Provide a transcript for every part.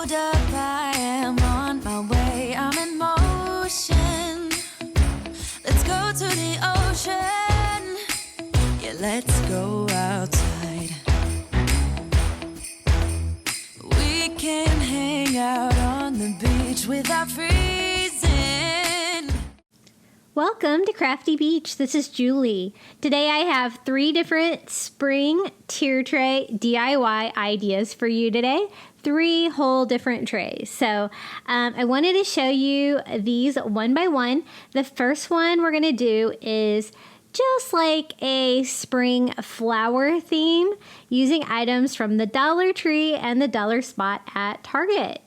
hold up, I am on my way, I'm in motion. Let's go to the ocean, yeah, let's go outside. We can hang out on the beach without freezing. Welcome to Crafty Beach. This is Julie. Today I have 3 different spring tier tray DIY ideas for you today. 3 whole different trays. So I wanted to show you these one by one. The first one we're going to do is just like a spring flower theme using items from the Dollar Tree and the Dollar Spot at Target.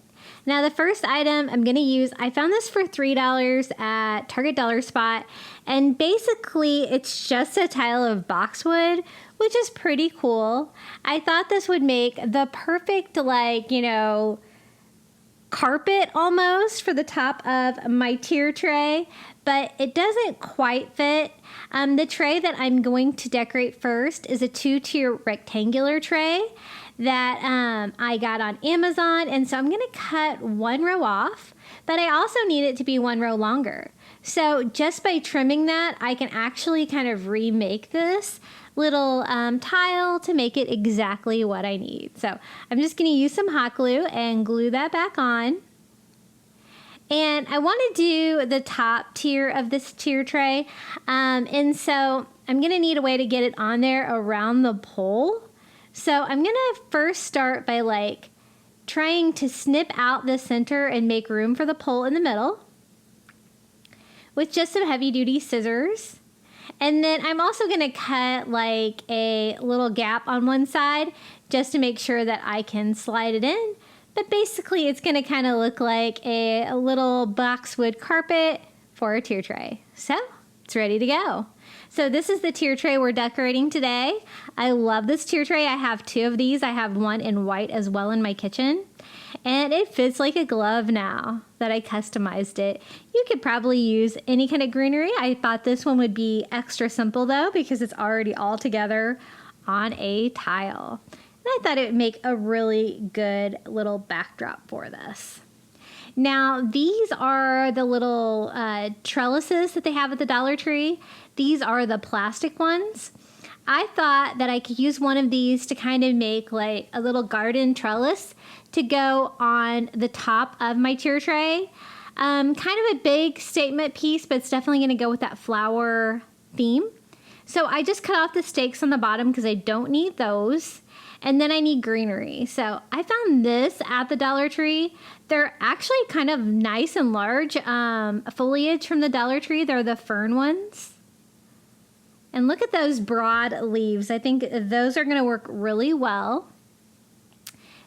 Now the first item I'm going to use, I found this for $3 at Target Dollar Spot, and basically it's just a tile of boxwood, which is pretty cool. I thought this would make the perfect, like, you know, carpet almost for the top of my tier tray, but it doesn't quite fit. The tray that I'm going to decorate first is a 2-tier rectangular tray that I got on Amazon, and so I'm going to cut 1 row off, but I also need it to be 1 row longer. So just by trimming that, I can actually kind of remake this little tile to make it exactly what I need. So I'm just going to use some hot glue and glue that back on. And I want to do the top tier of this tier tray, and so I'm going to need a way to get it on there around the pole. So I'm going to first start by like trying to snip out the center and make room for the pole in the middle with just some heavy duty scissors. And then I'm also going to cut like a little gap on one side just to make sure that I can slide it in. But basically it's going to kind of look like a little boxwood carpet for a tier tray. So it's ready to go. So this is the tier tray we're decorating today. I love this tier tray. I have 2 of these. I have one in white as well in my kitchen. And it fits like a glove now that I customized it. You could probably use any kind of greenery. I thought this one would be extra simple though because it's already all together on a tile. And I thought it would make a really good little backdrop for this. Now, these are the little trellises that they have at the Dollar Tree. These are the plastic ones. I thought that I could use one of these to kind of make like a little garden trellis to go on the top of my tier tray. Kind of a big statement piece, but it's definitely going to go with that flower theme. So I just cut off the stakes on the bottom because I don't need those. And then I need greenery. So I found this at the Dollar Tree. They're actually kind of nice and large foliage from the Dollar Tree. They're the fern ones. And look at those broad leaves. I think those are going to work really well.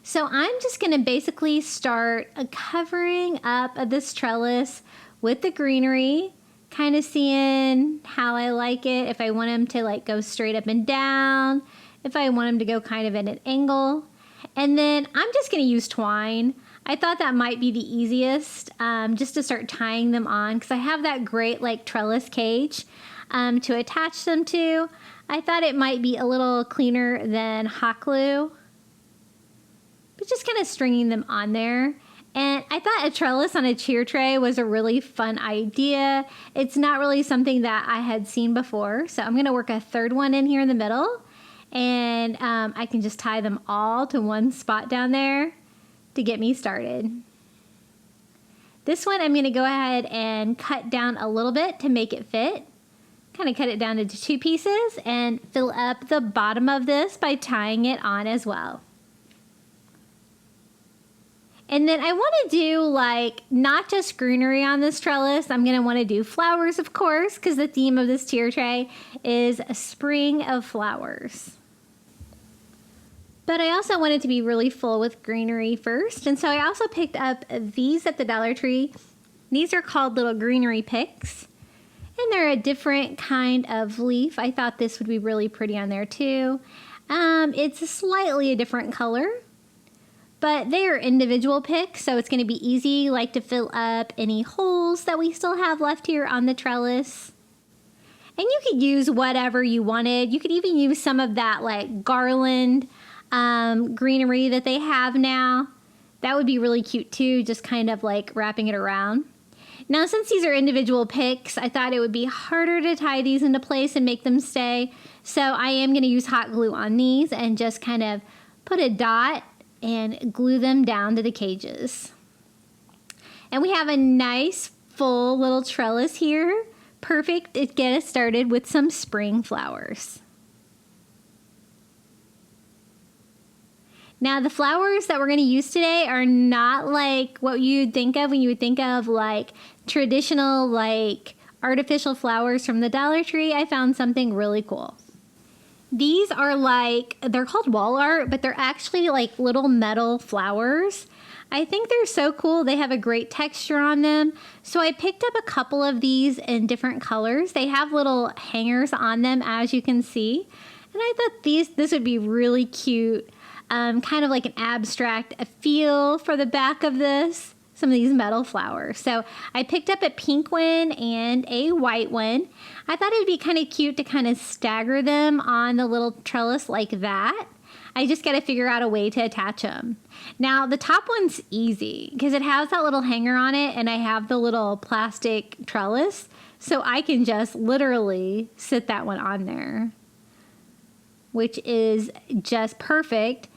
So I'm just going to basically start covering up this trellis with the greenery, kind of seeing how I like it. If I want them to like go straight up and down, if I want them to go kind of at an angle. And then I'm just going to use twine. I thought that might be the easiest, just to start tying them on because I have that great like trellis cage to attach them to. I thought it might be a little cleaner than hot glue, but just kind of stringing them on there. And I thought a trellis on a tier tray was a really fun idea. It's not really something that I had seen before, so I'm going to work a 3rd one in here in the middle. And I can just tie them all to one spot down there to get me started. This one I'm going to go ahead and cut down a little bit to make it fit. Kind of cut it down into 2 pieces and fill up the bottom of this by tying it on as well. And then I want to do like not just greenery on this trellis. I'm going to want to do flowers, of course, because the theme of this tier tray is a spring of flowers. But I also want it to be really full with greenery first. And so I also picked up these at the Dollar Tree. These are called little greenery picks. And they're a different kind of leaf. I thought this would be really pretty on there too. It's slightly a different color. But they are individual picks, so it's going to be easy like to fill up any holes that we still have left here on the trellis. And you could use whatever you wanted. You could even use some of that like garland greenery that they have now. That would be really cute too, just kind of like wrapping it around. Now, since these are individual picks, I thought it would be harder to tie these into place and make them stay. So I am going to use hot glue on these and just kind of put a dot and glue them down to the cages. And we have a nice full little trellis here. Perfect to get us started with some spring flowers. Now, the flowers that we're going to use today are not like what you'd think of when you would think of like traditional, like artificial flowers from the Dollar Tree. I found something really cool. These are like, they're called wall art, but they're actually like little metal flowers. I think they're so cool. They have a great texture on them. So I picked up a couple of these in different colors. They have little hangers on them, as you can see. And I thought this would be really cute. Kind of like an abstract feel for the back of this, some of these metal flowers. So I picked up a pink one and a white one. I thought it would be kind of cute to kind of stagger them on the little trellis like that. I just got to figure out a way to attach them. Now, the top one's easy because it has that little hanger on it and I have the little plastic trellis. So I can just literally sit that one on there, which is just perfect.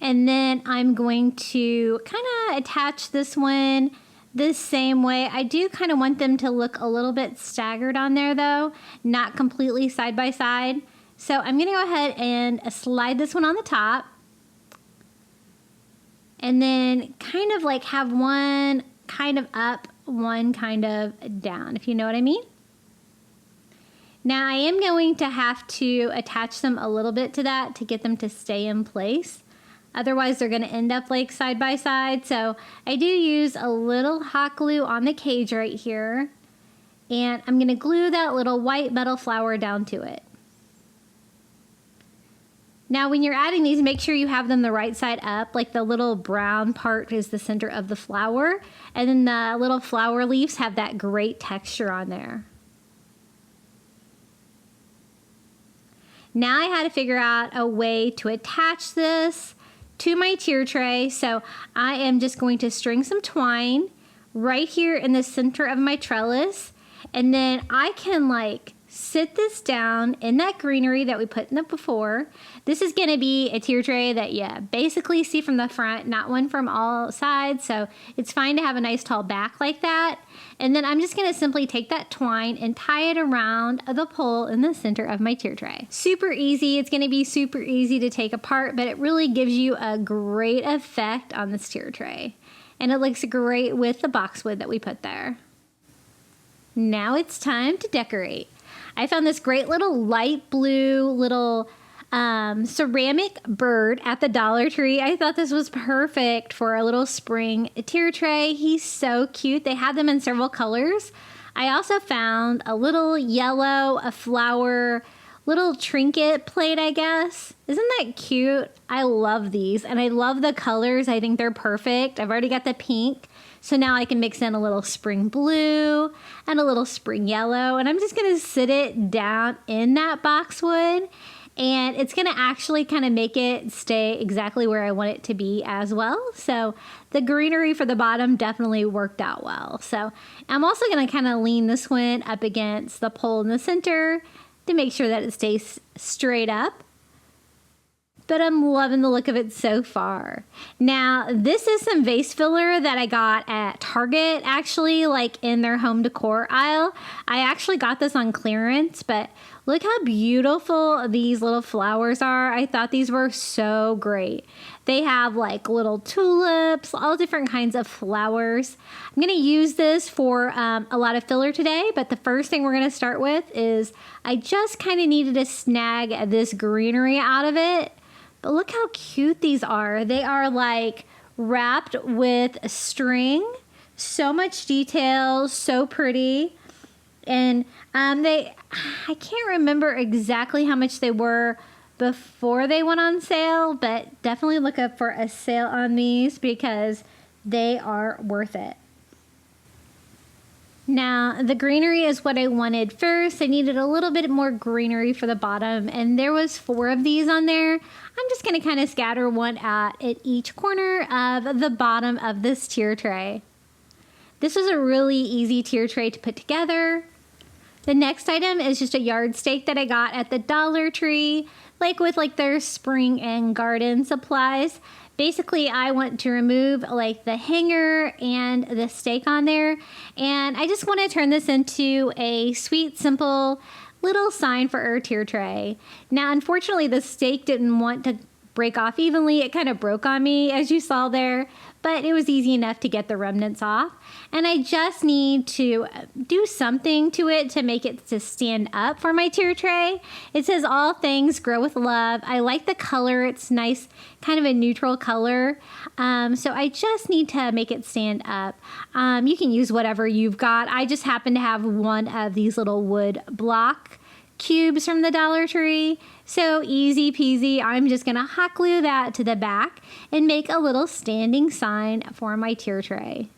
And then I'm going to kind of attach this one the same way. I do kind of want them to look a little bit staggered on there though, not completely side by side. So I'm going to go ahead and slide this one on the top. And then kind of like have one kind of up, one kind of down, if you know what I mean. Now I am going to have to attach them a little bit to that to get them to stay in place. Otherwise they're going to end up like side by side. So I do use a little hot glue on the cage right here. And I'm going to glue that little white metal flower down to it. Now when you're adding these, make sure you have them the right side up. Like the little brown part is the center of the flower. And then the little flower leaves have that great texture on there. Now I had to figure out a way to attach this to my tier tray. So I am just going to string some twine right here in the center of my trellis. And then I can like sit this down in that greenery that we put in it before. This is going to be a tier tray that you basically see from the front, not one from all sides. So it's fine to have a nice tall back like that. And then I'm just going to simply take that twine and tie it around the pole in the center of my tier tray. Super easy. It's going to be super easy to take apart, but it really gives you a great effect on this tier tray. And it looks great with the boxwood that we put there. Now it's time to decorate. I found this great little light blue little ceramic bird at the Dollar Tree. I thought this was perfect for a little spring tier tray. He's so cute. They had them in several colors. I also found a little yellow, a flower, little trinket plate, I guess. Isn't that cute? I love these and I love the colors. I think they're perfect. I've already got the pink. So now I can mix in a little spring blue and a little spring yellow. And I'm just going to sit it down in that boxwood. And it's going to actually kind of make it stay exactly where I want it to be as well. So the greenery for the bottom definitely worked out well. So I'm also going to kind of lean this one up against the pole in the center to make sure that it stays straight up. But I'm loving the look of it so far. Now, this is some vase filler that I got at Target, actually, like in their home decor aisle. I actually got this on clearance, but look how beautiful these little flowers are. I thought these were so great. They have like little tulips, all different kinds of flowers. I'm going to use this for a lot of filler today, but the first thing we're going to start with is I just kind of needed to snag this greenery out of it. But look how cute these are. They are like wrapped with string. So much detail, so pretty. And I can't remember exactly how much they were before they went on sale, but definitely look up for a sale on these because they are worth it. Now, the greenery is what I wanted first. I needed a little bit more greenery for the bottom, and there was 4 of these on there. I'm just going to kind of scatter one at each corner of the bottom of this tier tray. This was a really easy tier tray to put together. The next item is just a yard stake that I got at the Dollar Tree, with their spring and garden supplies. Basically, I want to remove the hanger and the stake on there, and I just want to turn this into a sweet, simple little sign for our tier tray. Now, unfortunately, the stake didn't want to break off evenly. It kind of broke on me, as you saw there, but it was easy enough to get the remnants off. And I just need to do something to it to make it to stand up for my tier tray. It says all things grow with love. I like the color. It's nice, kind of a neutral color. So I just need to make it stand up. You can use whatever you've got. I just happen to have one of these little wood block cubes from the Dollar Tree. So easy peasy. I'm just going to hot glue that to the back and make a little standing sign for my tier tray.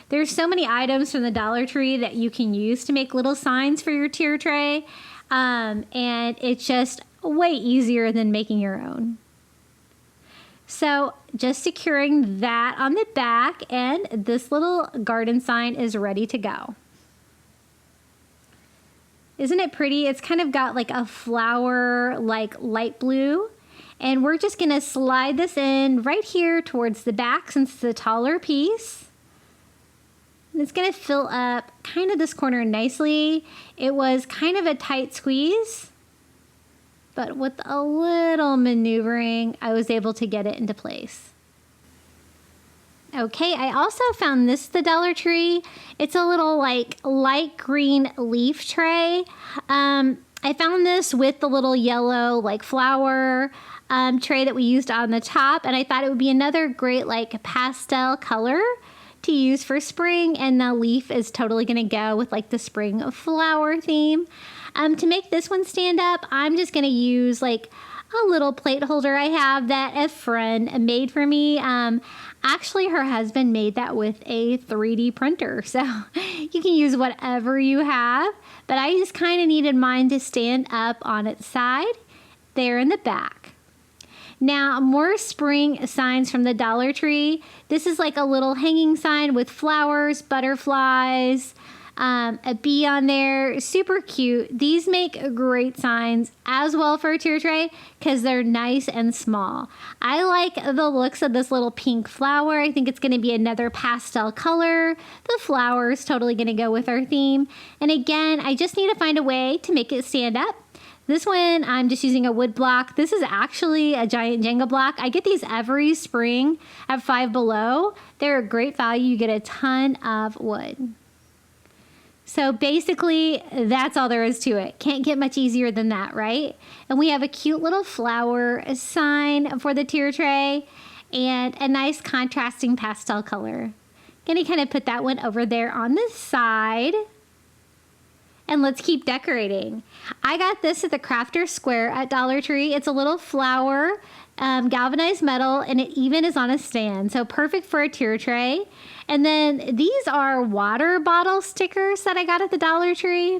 There's so many items from the Dollar Tree that you can use to make little signs for your tier tray. And it's just way easier than making your own. So just securing that on the back, and this little garden sign is ready to go. Isn't it pretty? It's kind of got a flower, light blue. And we're just going to slide this in right here towards the back since it's a taller piece. And it's going to fill up kind of this corner nicely. It was kind of a tight squeeze, but with a little maneuvering, I was able to get it into place. Okay, I also found this at the Dollar Tree. It's a little light green leaf tray. I found this with the little yellow flower tray that we used on the top, and I thought it would be another great pastel color to use for spring, and the leaf is totally going to go with the spring flower theme. To make this one stand up, I'm just going to use a little plate holder I have that a friend made for me. Actually, her husband made that with a 3D printer, so you can use whatever you have, but I just kind of needed mine to stand up on its side there in the back. Now, more spring signs from the Dollar Tree. This is a little hanging sign with flowers, butterflies, a bee on there. Super cute. These make great signs as well for a tier tray because they're nice and small. I like the looks of this little pink flower. I think it's going to be another pastel color. The flower is totally going to go with our theme. And again, I just need to find a way to make it stand up. This one, I'm just using a wood block. This is actually a giant Jenga block. I get these every spring at Five Below. They're a great value. You get a ton of wood. So basically, that's all there is to it. Can't get much easier than that, right? And we have a cute little flower sign for the tier tray and a nice contrasting pastel color. Gonna kind of put that one over there on the side. And let's keep decorating. I got this at the Crafter Square at Dollar Tree. It's a little flower, galvanized metal, and it even is on a stand. So perfect for a tier tray. And then these are water bottle stickers that I got at the Dollar Tree.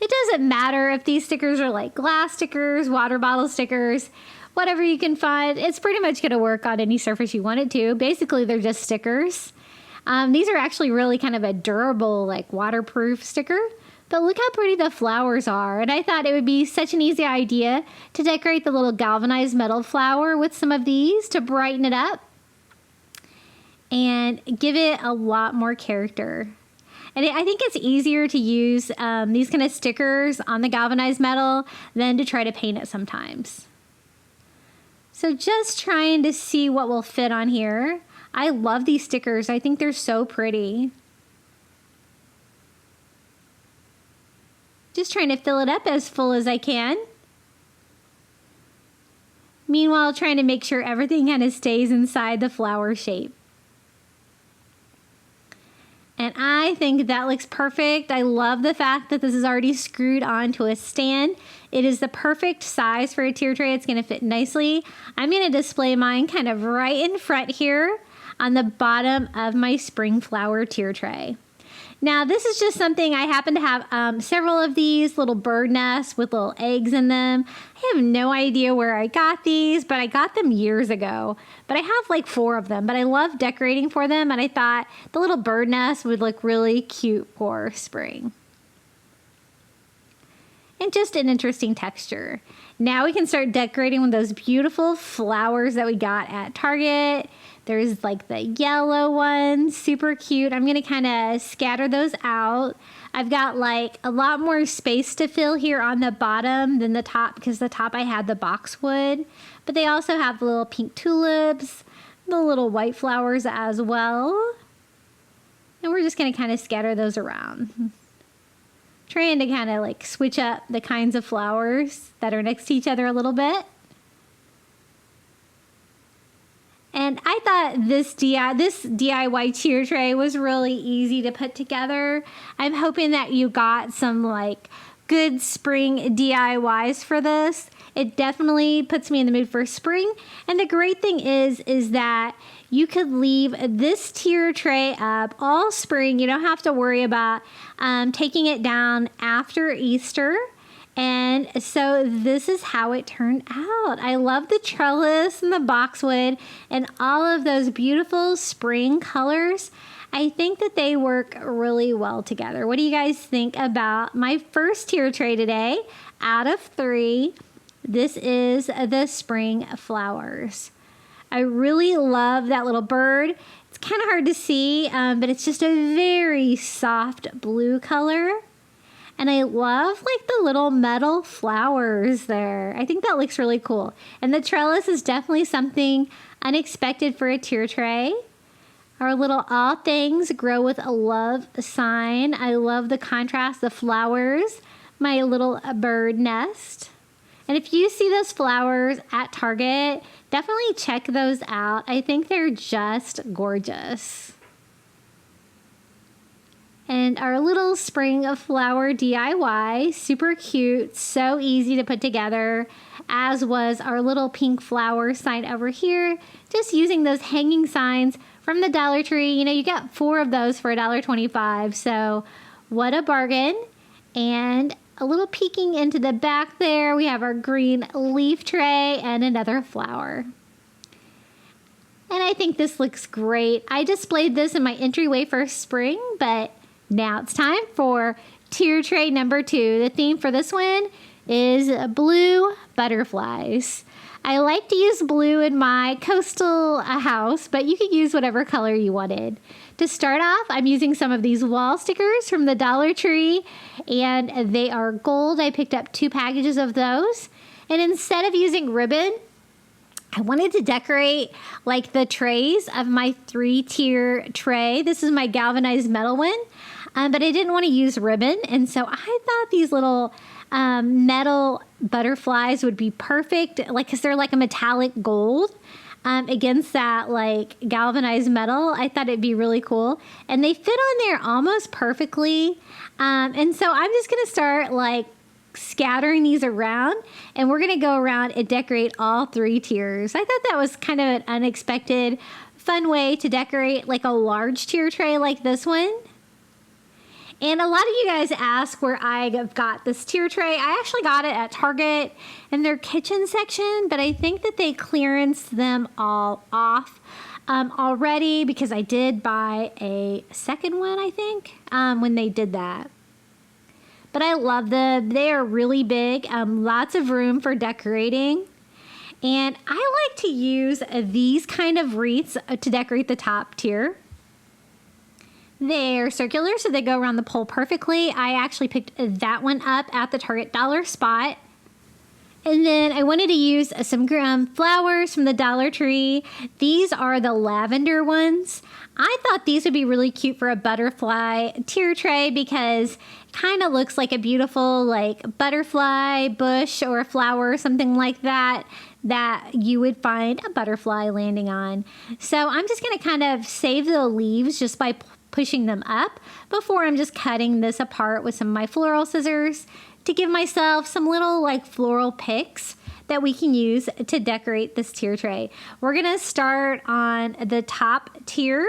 It doesn't matter if these stickers are glass stickers, water bottle stickers, whatever you can find. It's pretty much going to work on any surface you want it to. Basically, they're just stickers. These are actually really kind of a durable, waterproof sticker. But look how pretty the flowers are. And I thought it would be such an easy idea to decorate the little galvanized metal flower with some of these to brighten it up and give it a lot more character. And I think it's easier to use these kind of stickers on the galvanized metal than to try to paint it sometimes. So just trying to see what will fit on here. I love these stickers. I think they're so pretty. Just trying to fill it up as full as I can. Meanwhile, trying to make sure everything kind of stays inside the flower shape. And I think that looks perfect. I love the fact that this is already screwed onto a stand. It is the perfect size for a tier tray. It's going to fit nicely. I'm going to display mine kind of right in front here on the bottom of my spring flower tier tray. Now, this is just something I happen to have several of these little bird nests with little eggs in them. I have no idea where I got these, but I got them years ago. But I have like 4 of them, but I love decorating for them, and I thought the little bird nest would look really cute for spring. And just an interesting texture. Now we can start decorating with those beautiful flowers that we got at Target. There's like the yellow ones, super cute. I'm going to kind of scatter those out. I've got like a lot more space to fill here on the bottom than the top, because the top I had the boxwood. But they also have the little pink tulips, the little white flowers as well. And we're just going to kind of scatter those around. Trying to kind of like switch up the kinds of flowers that are next to each other a little bit. And I thought this DIY tier tray was really easy to put together. I'm hoping that you got some like good spring DIYs for this. It definitely puts me in the mood for spring. And the great thing is that you could leave this tier tray up all spring. You don't have to worry about taking it down after Easter. And so this is how it turned out. I love the trellis and the boxwood and all of those beautiful spring colors. I think that they work really well together. What do you guys think about my first tier tray today out of 3? This is the spring flowers. I really love that little bird. It's kind of hard to see, but it's just a very soft blue color. And I love like the little metal flowers there. I think that looks really cool. And the trellis is definitely something unexpected for a tier tray. Our little all things grow with a love sign. I love the contrast, the flowers, my little bird nest. And if you see those flowers at Target, definitely check those out. I think they're just gorgeous. And our little spring of flower DIY, super cute, so easy to put together, as was our little pink flower sign over here, just using those hanging signs from the Dollar Tree. You know, you get 4 of those for $1.25, so what a bargain. And a little peeking into the back there, we have our green leaf tray and another flower. And I think this looks great. I displayed this in my entryway for spring, but now it's time for tier tray number 2. The theme for this one is blue butterflies. I like to use blue in my coastal house, but you could use whatever color you wanted. To start off, I'm using some of these wall stickers from the Dollar Tree, and they are gold. I picked up 2 packages of those. And instead of using ribbon, I wanted to decorate like the trays of my 3-tier tray. This is my galvanized metal one, but I didn't want to use ribbon. And so I thought these little metal butterflies would be perfect, like, because they're like a metallic gold against that like galvanized metal. I thought it'd be really cool. And they fit on there almost perfectly. And so I'm just going to start like scattering these around, and we're going to go around and decorate all 3 tiers. I thought that was kind of an unexpected, fun way to decorate like a large tier tray like this one. And a lot of you guys ask where I got this tier tray. I actually got it at Target in their kitchen section, but I think that they clearanced them all off already, because I did buy a second one, I think, when they did that. But I love them. They are really big, lots of room for decorating. And I like to use these kind of wreaths to decorate the top tier. They're circular, so they go around the pole perfectly. I actually picked that one up at the Target Dollar Spot. And then I wanted to use some flowers from the Dollar Tree. These are the lavender ones. I thought these would be really cute for a butterfly tier tray, because it kind of looks like a beautiful like butterfly bush or a flower or something like that you would find a butterfly landing on. So I'm just going to kind of save the leaves just by pushing them up before I'm just cutting this apart with some of my floral scissors to give myself some little like floral picks that we can use to decorate this tier tray. We're going to start on the top tier,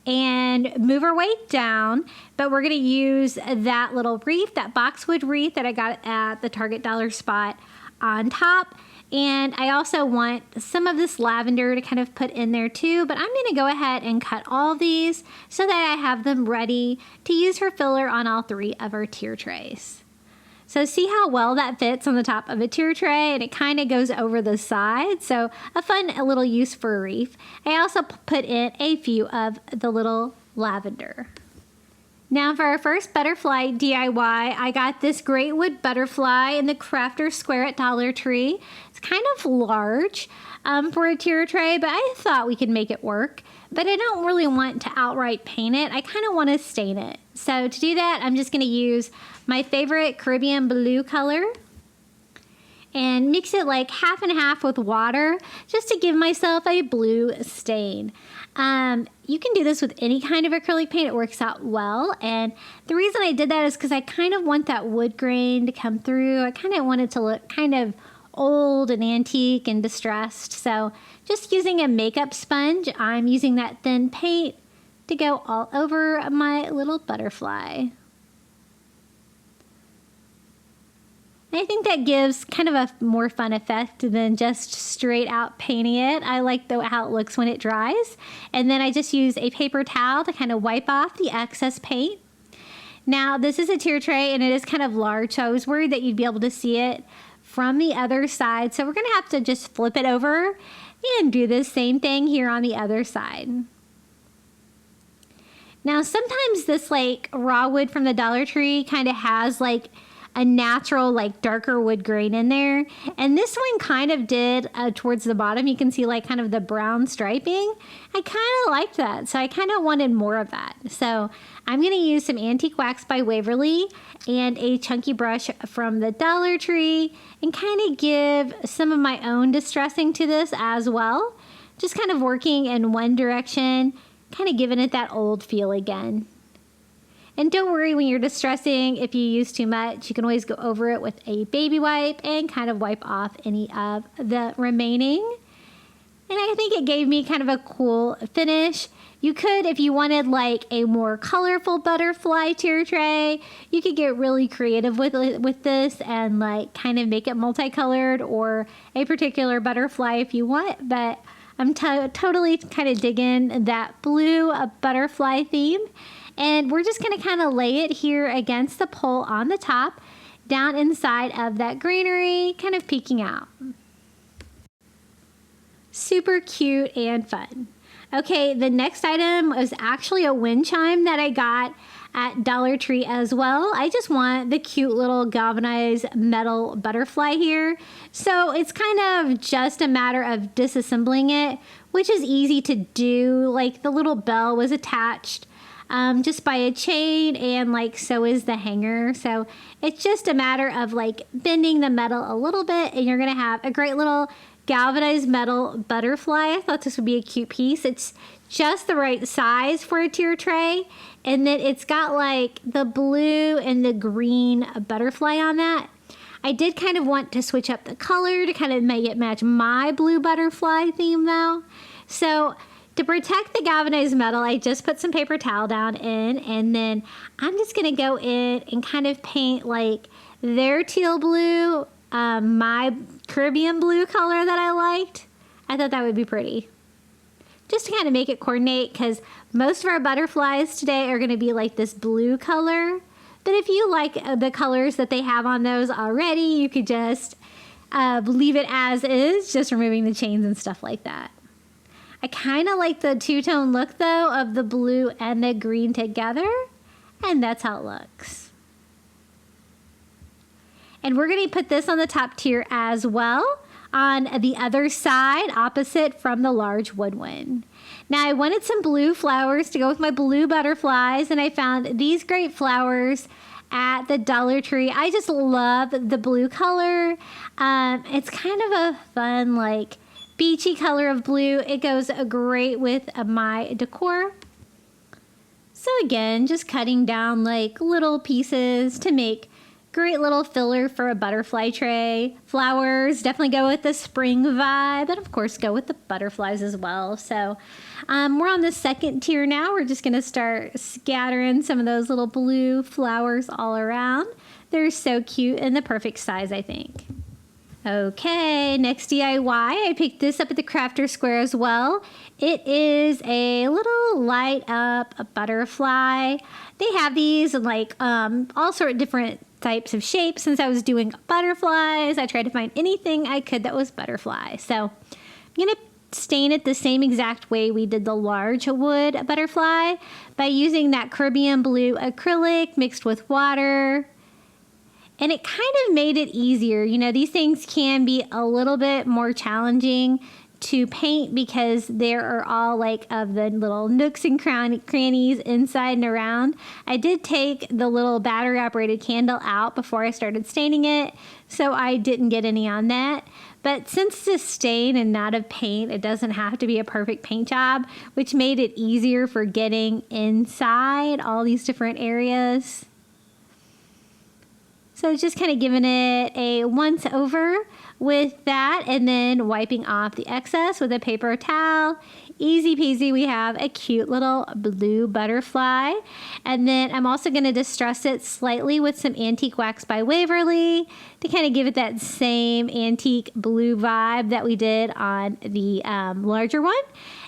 and move our way down, but we're going to use that little wreath, that boxwood wreath that I got at the Target dollar spot on top. And I also want some of this lavender to kind of put in there too, but I'm going to go ahead and cut all of these so that I have them ready to use for filler on all 3 of our tier trays. So see how well that fits on the top of a tier tray, and it kind of goes over the side. So a fun little use for a wreath. I also put in a few of the little lavender. Now for our first butterfly DIY, I got this great wood butterfly in the Crafter Square at Dollar Tree. It's kind of large for a tier tray, but I thought we could make it work. But I don't really want to outright paint it. I kind of want to stain it. So to do that, I'm just going to use my favorite Caribbean blue color and mix it like half and half with water just to give myself a blue stain. You can do this with any kind of acrylic paint. It works out well. And the reason I did that is because I kind of want that wood grain to come through. I kind of want it to look kind of old and antique and distressed. So just using a makeup sponge, I'm using that thin paint to go all over my little butterfly. I think that gives kind of a more fun effect than just straight out painting it. I like how it looks when it dries. And then I just use a paper towel to kind of wipe off the excess paint. Now this is a tier tray and it is kind of large, so I was worried that you'd be able to see it from the other side. So we're going to have to just flip it over and do the same thing here on the other side. Now sometimes this like raw wood from the Dollar Tree kind of has like a natural like darker wood grain in there, and this one kind of did towards the bottom. You can see like kind of the brown striping. I kind of liked that, so I kind of wanted more of that. So I'm going to use some Antique Wax by Waverly and a chunky brush from the Dollar Tree and kind of give some of my own distressing to this as well. Just kind of working in one direction, kind of giving it that old feel again. And don't worry when you're distressing, if you use too much, you can always go over it with a baby wipe and kind of wipe off any of the remaining. And I think it gave me kind of a cool finish. You could, if you wanted like a more colorful butterfly tier tray, you could get really creative with this and like kind of make it multicolored or a particular butterfly if you want. But I'm totally kind of digging that blue butterfly theme. And we're just going to kind of lay it here against the pole on the top, down inside of that greenery, kind of peeking out. Super cute and fun. Okay, the next item was actually a wind chime that I got at Dollar Tree as well. I just want the cute little galvanized metal butterfly here. So it's kind of just a matter of disassembling it, which is easy to do. Like the little bell was attached just by a chain, and like so is the hanger. So it's just a matter of like bending the metal a little bit and you're gonna have a great little galvanized metal butterfly. I thought this would be a cute piece. It's just the right size for a tier tray, and then it's got like the blue and the green butterfly on that. I did kind of want to switch up the color to kind of make it match my blue butterfly theme though. So to protect the galvanized metal, I just put some paper towel down in, and then I'm just going to go in and kind of paint like their teal blue, my Caribbean blue color that I liked. I thought that would be pretty. Just to kind of make it coordinate, because most of our butterflies today are going to be like this blue color. But if you like the colors that they have on those already, you could just leave it as is, just removing the chains and stuff like that. I kind of like the two-tone look though of the blue and the green together, and that's how it looks. And we're going to put this on the top tier as well on the other side opposite from the large wood one. Now I wanted some blue flowers to go with my blue butterflies, and I found these great flowers at the Dollar Tree. I just love the blue color. It's kind of a fun like beachy color of blue. It goes great with my decor. So again, just cutting down like little pieces to make Great little filler for a butterfly tray. Flowers definitely go with the spring vibe, and of course go with the butterflies as well. So we're on the second tier now. We're just going to start scattering some of those little blue flowers all around. They're so cute and the perfect size, I think. Okay, next DIY. I picked this up at the Crafter Square as well. It is a little light up butterfly. They have these in like all sort of different types of shapes. Since I was doing butterflies, I tried to find anything I could that was butterfly. So I'm going to stain it the same exact way we did the large wood butterfly by using that Caribbean blue acrylic mixed with water. And it kind of made it easier. You know, these things can be a little bit more challenging to paint because there are all like of the little nooks and crannies inside and around. I did take the little battery operated candle out before I started staining it, so I didn't get any on that. But since it's a stain and not a paint, it doesn't have to be a perfect paint job, which made it easier for getting inside all these different areas. So just kind of giving it a once over with that and then wiping off the excess with a paper towel. Easy peasy, we have a cute little blue butterfly. And then I'm also going to distress it slightly with some Antique Wax by Waverly to kind of give it that same antique blue vibe that we did on the larger one.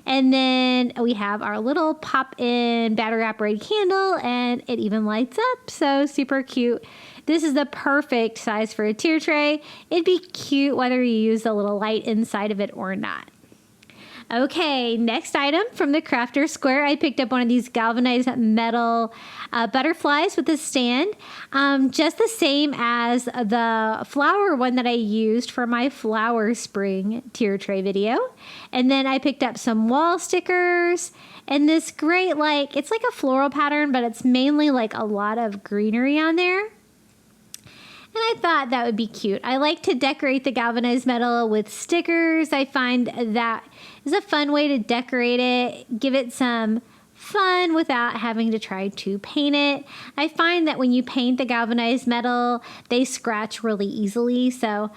And then we have our little pop-in battery-operated candle, and it even lights up, so super cute. This is the perfect size for a tier tray. It'd be cute whether you use the little light inside of it or not. Okay, next item from the Crafter Square. I picked up one of these galvanized metal butterflies with a stand. Just the same as the flower one that I used for my flower spring tier tray video. And then I picked up some wall stickers and this great, like, it's like a floral pattern, but it's mainly like a lot of greenery on there. And I thought that would be cute. I like to decorate the galvanized metal with stickers. I find that is a fun way to decorate it, give it some fun without having to try to paint it. I find that when you paint the galvanized metal, they scratch really easily. So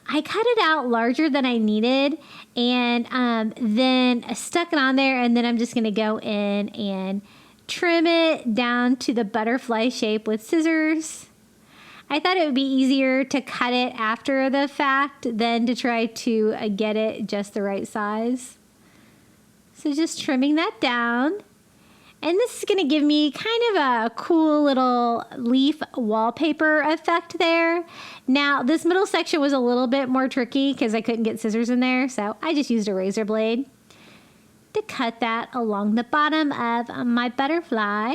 I cut it out larger than I needed and then I stuck it on there, and then I'm just going to go in and trim it down to the butterfly shape with scissors. I thought it would be easier to cut it after the fact than to try to get it just the right size. So just trimming that down. And this is going to give me kind of a cool little leaf wallpaper effect there. Now, this middle section was a little bit more tricky because I couldn't get scissors in there, so I just used a razor blade to cut that along the bottom of my butterfly.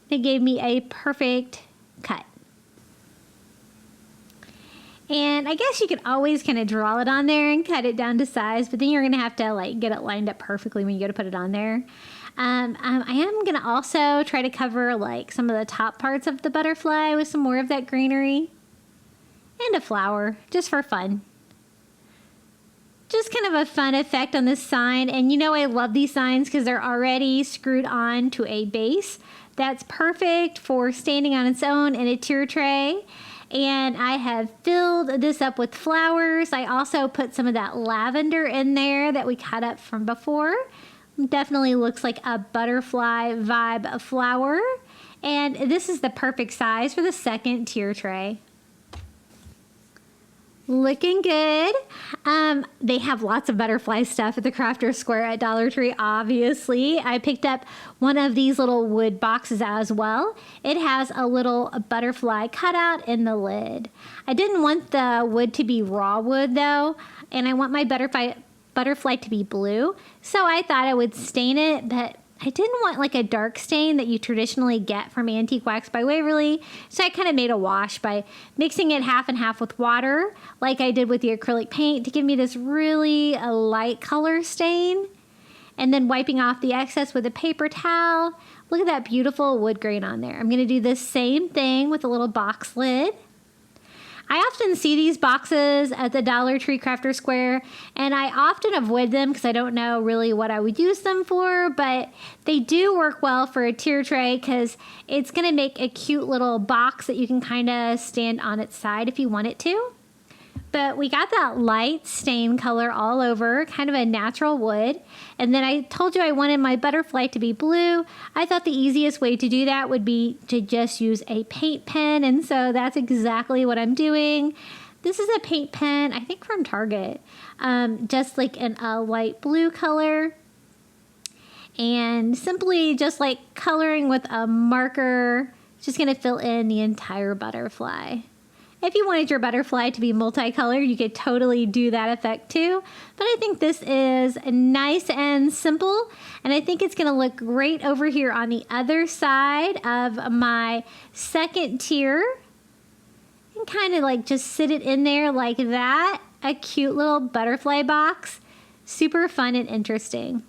It gave me a perfect cut. And I guess you could always kind of draw it on there and cut it down to size, but then you're going to have to like get it lined up perfectly when you go to put it on there. I am going to also try to cover like some of the top parts of the butterfly with some more of that greenery and a flower just for fun. Just kind of a fun effect on this sign. And you know, I love these signs because they're already screwed on to a base that's perfect for standing on its own in a tier tray. And I have filled this up with flowers. I also put some of that lavender in there that we cut up from before. Definitely looks like a butterfly vibe flower. And this is the perfect size for the second tier tray. Looking good. They have lots of butterfly stuff at the Crafter Square at Dollar Tree, obviously. I picked up one of these little wood boxes as well. It has a little butterfly cutout in the lid. I didn't want the wood to be raw wood though, and I want my butterfly to be blue. So I thought I would stain it, but I didn't want like a dark stain that you traditionally get from Antique Wax by Waverly, so I kind of made a wash by mixing it half and half with water, like I did with the acrylic paint, to give me this really light color stain, and then wiping off the excess with a paper towel. Look at that beautiful wood grain on there. I'm going to do the same thing with a little box lid. I often see these boxes at the Dollar Tree Crafter Square, and I often avoid them because I don't know really what I would use them for, but they do work well for a tier tray because it's going to make a cute little box that you can kind of stand on its side if you want it to. But we got that light stain color all over, kind of a natural wood. And then I told you I wanted my butterfly to be blue. I thought the easiest way to do that would be to just use a paint pen. And so that's exactly what I'm doing. This is a paint pen, I think from Target, just like in a light blue color. And simply just like coloring with a marker, just going to fill in the entire butterfly. If you wanted your butterfly to be multicolored, you could totally do that effect too. But I think this is nice and simple, and I think it's going to look great over here on the other side of my second tier. And kind of like just sit it in there like that. A cute little butterfly box. Super fun and interesting.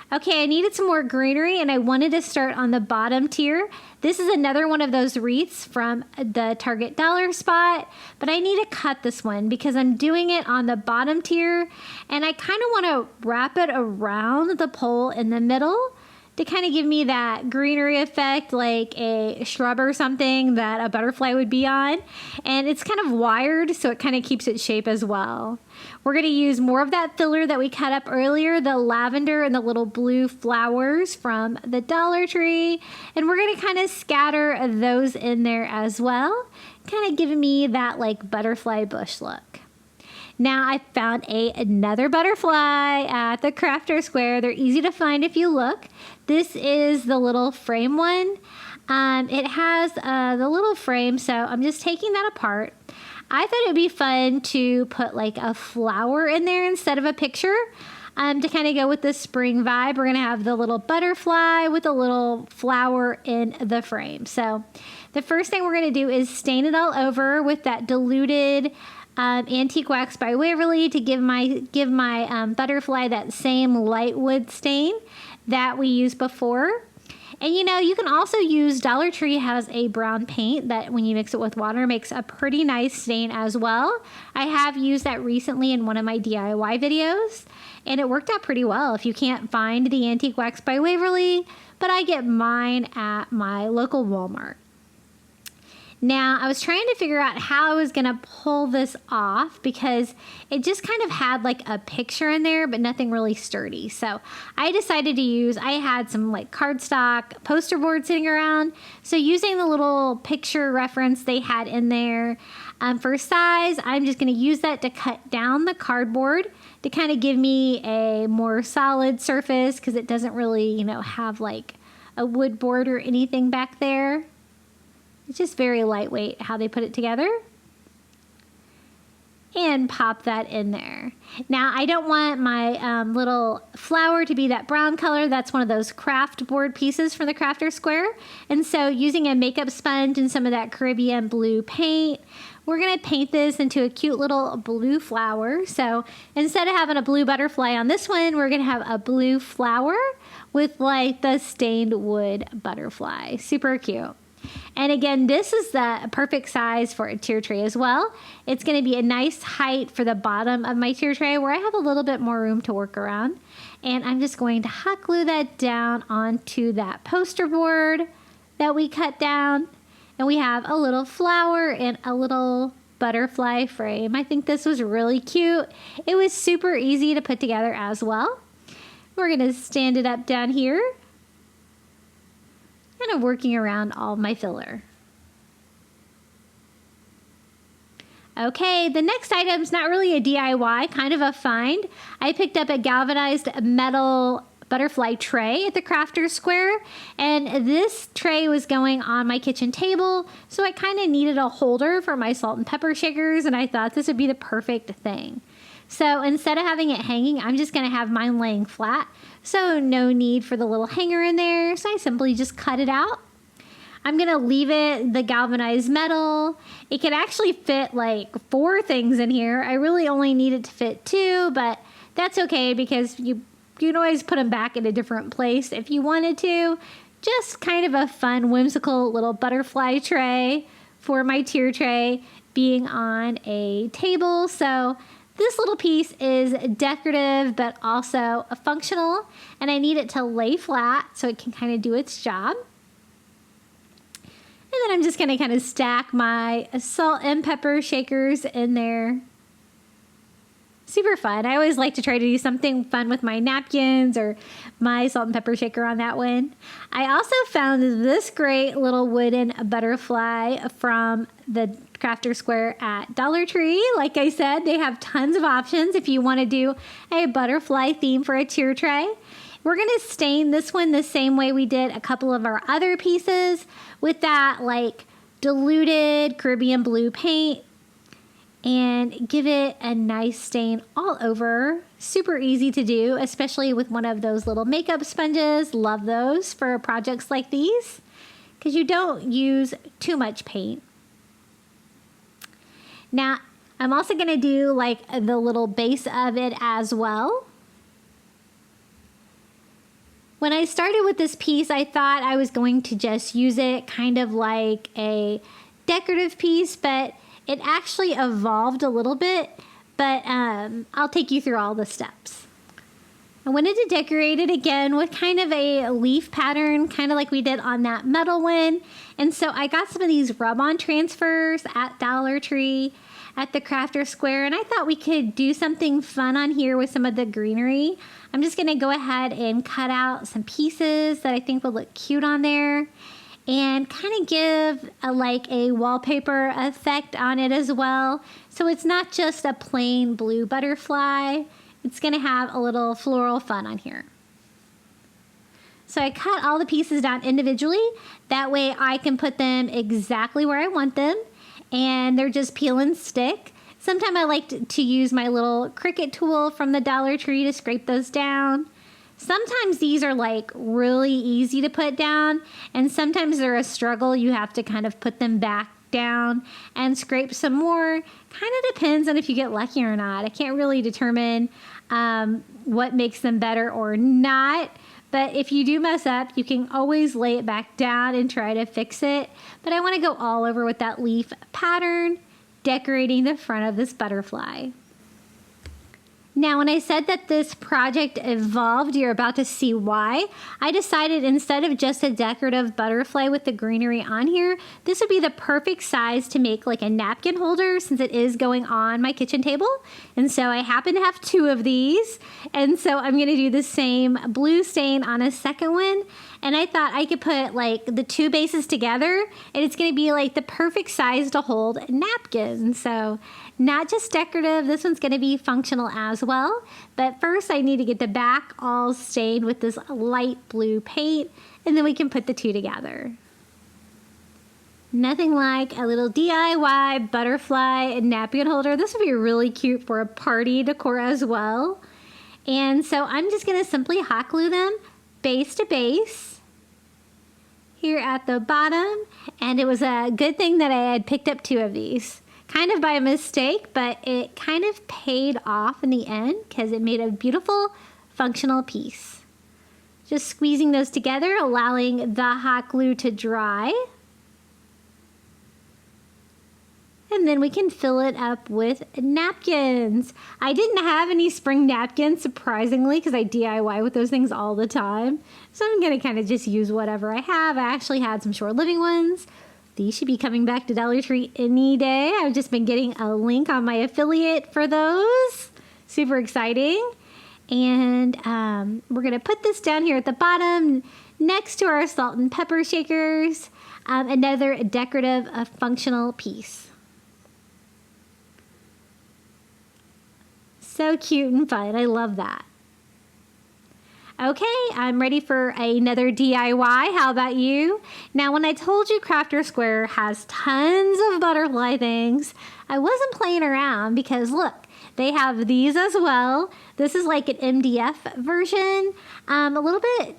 Okay, I needed some more greenery and I wanted to start on the bottom tier. This is another one of those wreaths from the Target dollar spot, but I need to cut this one because I'm doing it on the bottom tier and I kind of want to wrap it around the pole in the middle to kind of give me that greenery effect like a shrub or something that a butterfly would be on. And it's kind of wired, so it kind of keeps its shape as well. We're going to use more of that filler that we cut up earlier, the lavender and the little blue flowers from the Dollar Tree. And we're going to kind of scatter those in there as well, kind of giving me that like butterfly bush look. Now I found another butterfly at the Crafter Square. They're easy to find if you look. This is the little frame one. It has the little frame, so I'm just taking that apart. I thought it would be fun to put like a flower in there instead of a picture to kind of go with the spring vibe. We're going to have the little butterfly with a little flower in the frame. So the first thing we're going to do is stain it all over with that diluted Antique Wax by Waverly to give my butterfly that same light wood stain that we used before. And you know, you can also use, Dollar Tree has a brown paint that when you mix it with water makes a pretty nice stain as well. I have used that recently in one of my DIY videos and it worked out pretty well if you can't find the Antique Wax by Waverly, but I get mine at my local Walmart. Now, I was trying to figure out how I was going to pull this off because it just kind of had like a picture in there, but nothing really sturdy. So I decided to use, I had some like cardstock poster board sitting around. So using the little picture reference they had in there for size, I'm just going to use that to cut down the cardboard to kind of give me a more solid surface because it doesn't really, you know, have like a wood board or anything back there. It's just very lightweight how they put it together. And pop that in there. Now, I don't want my little flower to be that brown color. That's one of those craft board pieces from the Crafter Square. And so using a makeup sponge and some of that Caribbean blue paint, we're going to paint this into a cute little blue flower. So instead of having a blue butterfly on this one, we're going to have a blue flower with like the stained wood butterfly. Super cute. And again, this is the perfect size for a tier tray as well. It's going to be a nice height for the bottom of my tier tray where I have a little bit more room to work around. And I'm just going to hot glue that down onto that poster board that we cut down. And we have a little flower and a little butterfly frame. I think this was really cute. It was super easy to put together as well. We're going to stand it up down here. And I'm working around all my filler. Okay, the next item is not really a DIY, kind of a find. I picked up a galvanized metal butterfly tray at the Crafter Square, and this tray was going on my kitchen table, so I kind of needed a holder for my salt and pepper shakers, and I thought this would be the perfect thing. So instead of having it hanging, I'm just going to have mine laying flat. So no need for the little hanger in there. So I simply just cut it out. I'm going to leave it the galvanized metal. It could actually fit like 4 things in here. I really only need it to fit 2, but that's okay because you can always put them back in a different place if you wanted to. Just kind of a fun, whimsical little butterfly tray for my tier tray being on a table. So this little piece is decorative, but also functional, and I need it to lay flat so it can kind of do its job. And then I'm just going to kind of stack my salt and pepper shakers in there. Super fun. I always like to try to do something fun with my napkins or my salt and pepper shaker on that one. I also found this great little wooden butterfly from the Crafter Square at Dollar Tree. Like I said, they have tons of options if you want to do a butterfly theme for a tier tray. We're going to stain this one the same way we did a couple of our other pieces with that like diluted Caribbean blue paint, and give it a nice stain all over. Super easy to do, especially with one of those little makeup sponges. Love those for projects like these because you don't use too much paint. Now, I'm also going to do like the little base of it as well. When I started with this piece, I thought I was going to just use it kind of like a decorative piece, but it actually evolved a little bit, but I'll take you through all the steps. I wanted to decorate it again with kind of a leaf pattern, kind of like we did on that metal one. And so I got some of these rub-on transfers at Dollar Tree at the Crafter Square, and I thought we could do something fun on here with some of the greenery. I'm just going to go ahead and cut out some pieces that I think will look cute on there, and kind of give like a wallpaper effect on it as well. So it's not just a plain blue butterfly. It's going to have a little floral fun on here. So I cut all the pieces down individually. That way I can put them exactly where I want them, and they're just peel and stick. Sometimes I like to use my little Cricut tool from the Dollar Tree to scrape those down. Sometimes these are like really easy to put down, and sometimes they're a struggle. You have to kind of put them back down and scrape some more. Kind of depends on if you get lucky or not. I can't really determine what makes them better or not. But if you do mess up, you can always lay it back down and try to fix it. But I want to go all over with that leaf pattern, decorating the front of this butterfly. Now, when I said that this project evolved, you're about to see why. I decided instead of just a decorative butterfly with the greenery on here, this would be the perfect size to make like a napkin holder since it is going on my kitchen table. And so I happen to have two of these. And so I'm going to do the same blue stain on a second one. And I thought I could put like the two bases together, and it's going to be like the perfect size to hold napkins. So not just decorative, this one's going to be functional as well. But first I need to get the back all stained with this light blue paint, and then we can put the two together. Nothing like a little DIY butterfly napkin holder. This would be really cute for a party decor as well. And so I'm just going to simply hot glue them base to base here at the bottom. And it was a good thing that I had picked up two of these. Kind of by mistake, but it kind of paid off in the end because it made a beautiful functional piece. Just squeezing those together, allowing the hot glue to dry. And then we can fill it up with napkins. I didn't have any spring napkins, surprisingly, because I DIY with those things all the time. So I'm going to kind of just use whatever I have. I actually had some short living ones. These should be coming back to Dollar Tree any day. I've just been getting a link on my affiliate for those. Super exciting. And we're going to put this down here at the bottom next to our salt and pepper shakers. Another decorative functional piece. So cute and fun. I love that. Okay, I'm ready for another DIY. How about you? Now, when I told you Crafter Square has tons of butterfly things, I wasn't playing around because look, they have these as well. This is like an MDF version, a little bit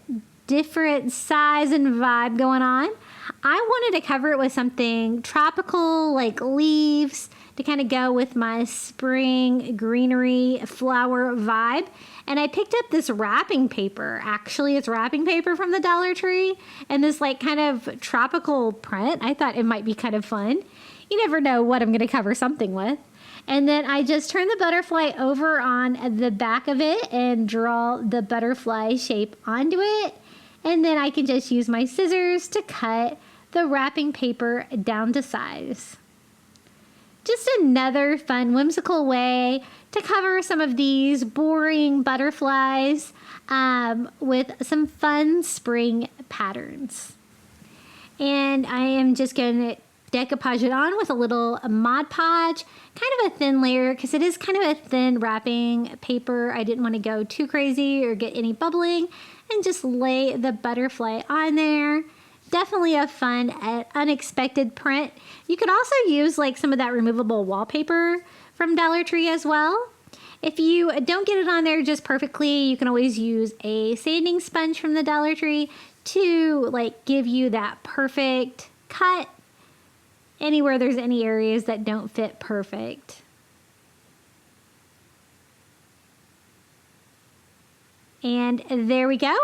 different size and vibe going on. I wanted to cover it with something tropical like leaves to kind of go with my spring greenery flower vibe. And I picked up this wrapping paper. Actually, it's wrapping paper from the Dollar Tree and this like kind of tropical print. I thought it might be kind of fun. You never know what I'm going to cover something with. And then I just turn the butterfly over on the back of it and draw the butterfly shape onto it. And then I can just use my scissors to cut the wrapping paper down to size. Just another fun, whimsical way to cover some of these boring butterflies with some fun spring patterns. And I am just going to decoupage it on with a little Mod Podge, kind of a thin layer because it is kind of a thin wrapping paper. I didn't want to go too crazy or get any bubbling, and just lay the butterfly on there. Definitely a fun and unexpected print. You could also use like some of that removable wallpaper from Dollar Tree as well. If you don't get it on there just perfectly, you can always use a sanding sponge from the Dollar Tree to like give you that perfect cut anywhere there's any areas that don't fit perfect. And there we go.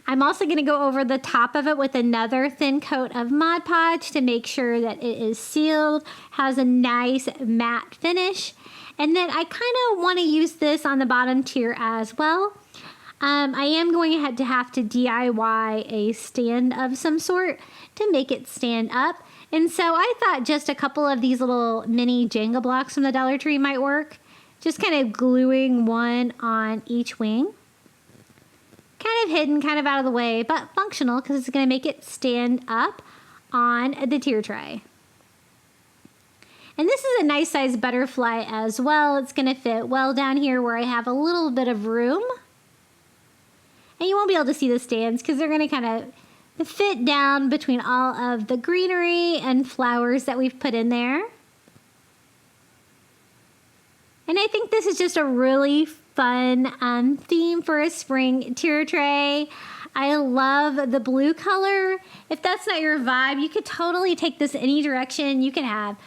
I'm also going to go over the top of it with another thin coat of Mod Podge to make sure that it is sealed, has a nice matte finish. And then I kind of want to use this on the bottom tier as well. I am going to have to DIY a stand of some sort to make it stand up. And so I thought just a couple of these little mini Jenga blocks from the Dollar Tree might work. Just kind of gluing one on each wing. Kind of hidden, kind of out of the way, but functional because it's going to make it stand up on the tier tray. And this is a nice size butterfly as well. It's going to fit well down here where I have a little bit of room. And you won't be able to see the stands because they're going to kind of fit down between all of the greenery and flowers that we've put in there. And I think this is just a really fun theme for a spring tier tray. I love the blue color. If that's not your vibe, you could totally take this any direction. You could have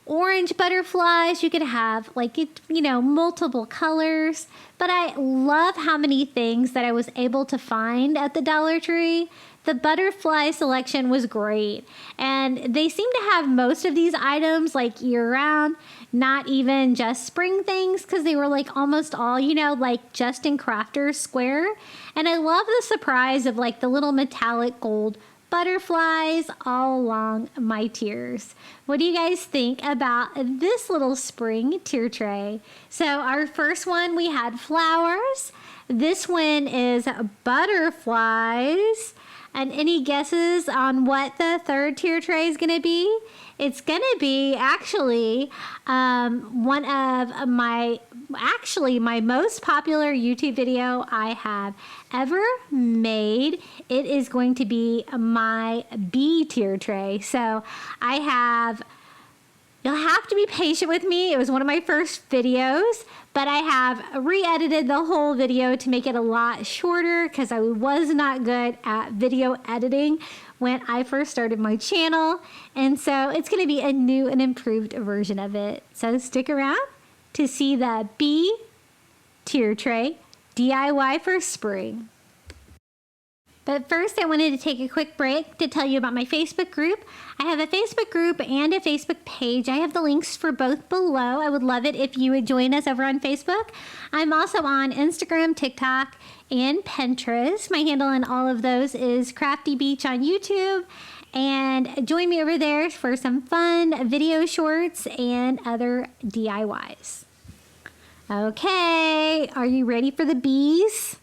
orange butterflies. You could have like, multiple colors. But I love how many things that I was able to find at the Dollar Tree. The butterfly selection was great, and they seem to have most of these items like year-round, not even just spring things, because they were like almost all, like just in Crafter's Square. And I love the surprise of like the little metallic gold butterflies all along my tiers. What do you guys think about this little spring tier tray? So our first one, we had flowers. This one is butterflies. And any guesses on what the third tier tray is going to be? It's going to be actually one of my most popular YouTube video I have ever made. It is going to be my B tier tray. So you'll have to be patient with me. It was one of my first videos, but I have re-edited the whole video to make it a lot shorter because I was not good at video editing when I first started my channel. And so it's going to be a new and improved version of it. So stick around to see the B tier tray DIY for spring. But first, I wanted to take a quick break to tell you about my Facebook group. I have a Facebook group and a Facebook page. I have the links for both below. I would love it if you would join us over on Facebook. I'm also on Instagram, TikTok, and Pinterest. My handle on all of those is Crafty Beach on YouTube. And join me over there for some fun video shorts and other DIYs. Okay, are you ready for the bees?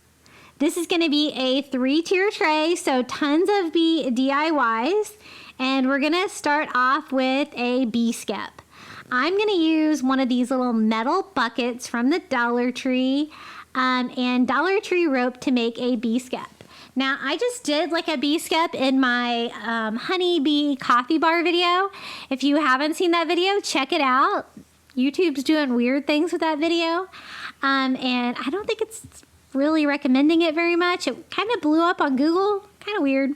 This is going to be a 3-tier tray, so tons of bee DIYs. And we're going to start off with a bee skep. I'm going to use one of these little metal buckets from the Dollar Tree and Dollar Tree rope to make a bee skep. Now, I just did like a bee skep in my honey bee coffee bar video. If you haven't seen that video, check it out. YouTube's doing weird things with that video. And I don't think it's really recommending it very much. It kind of blew up on Google. Kind of weird.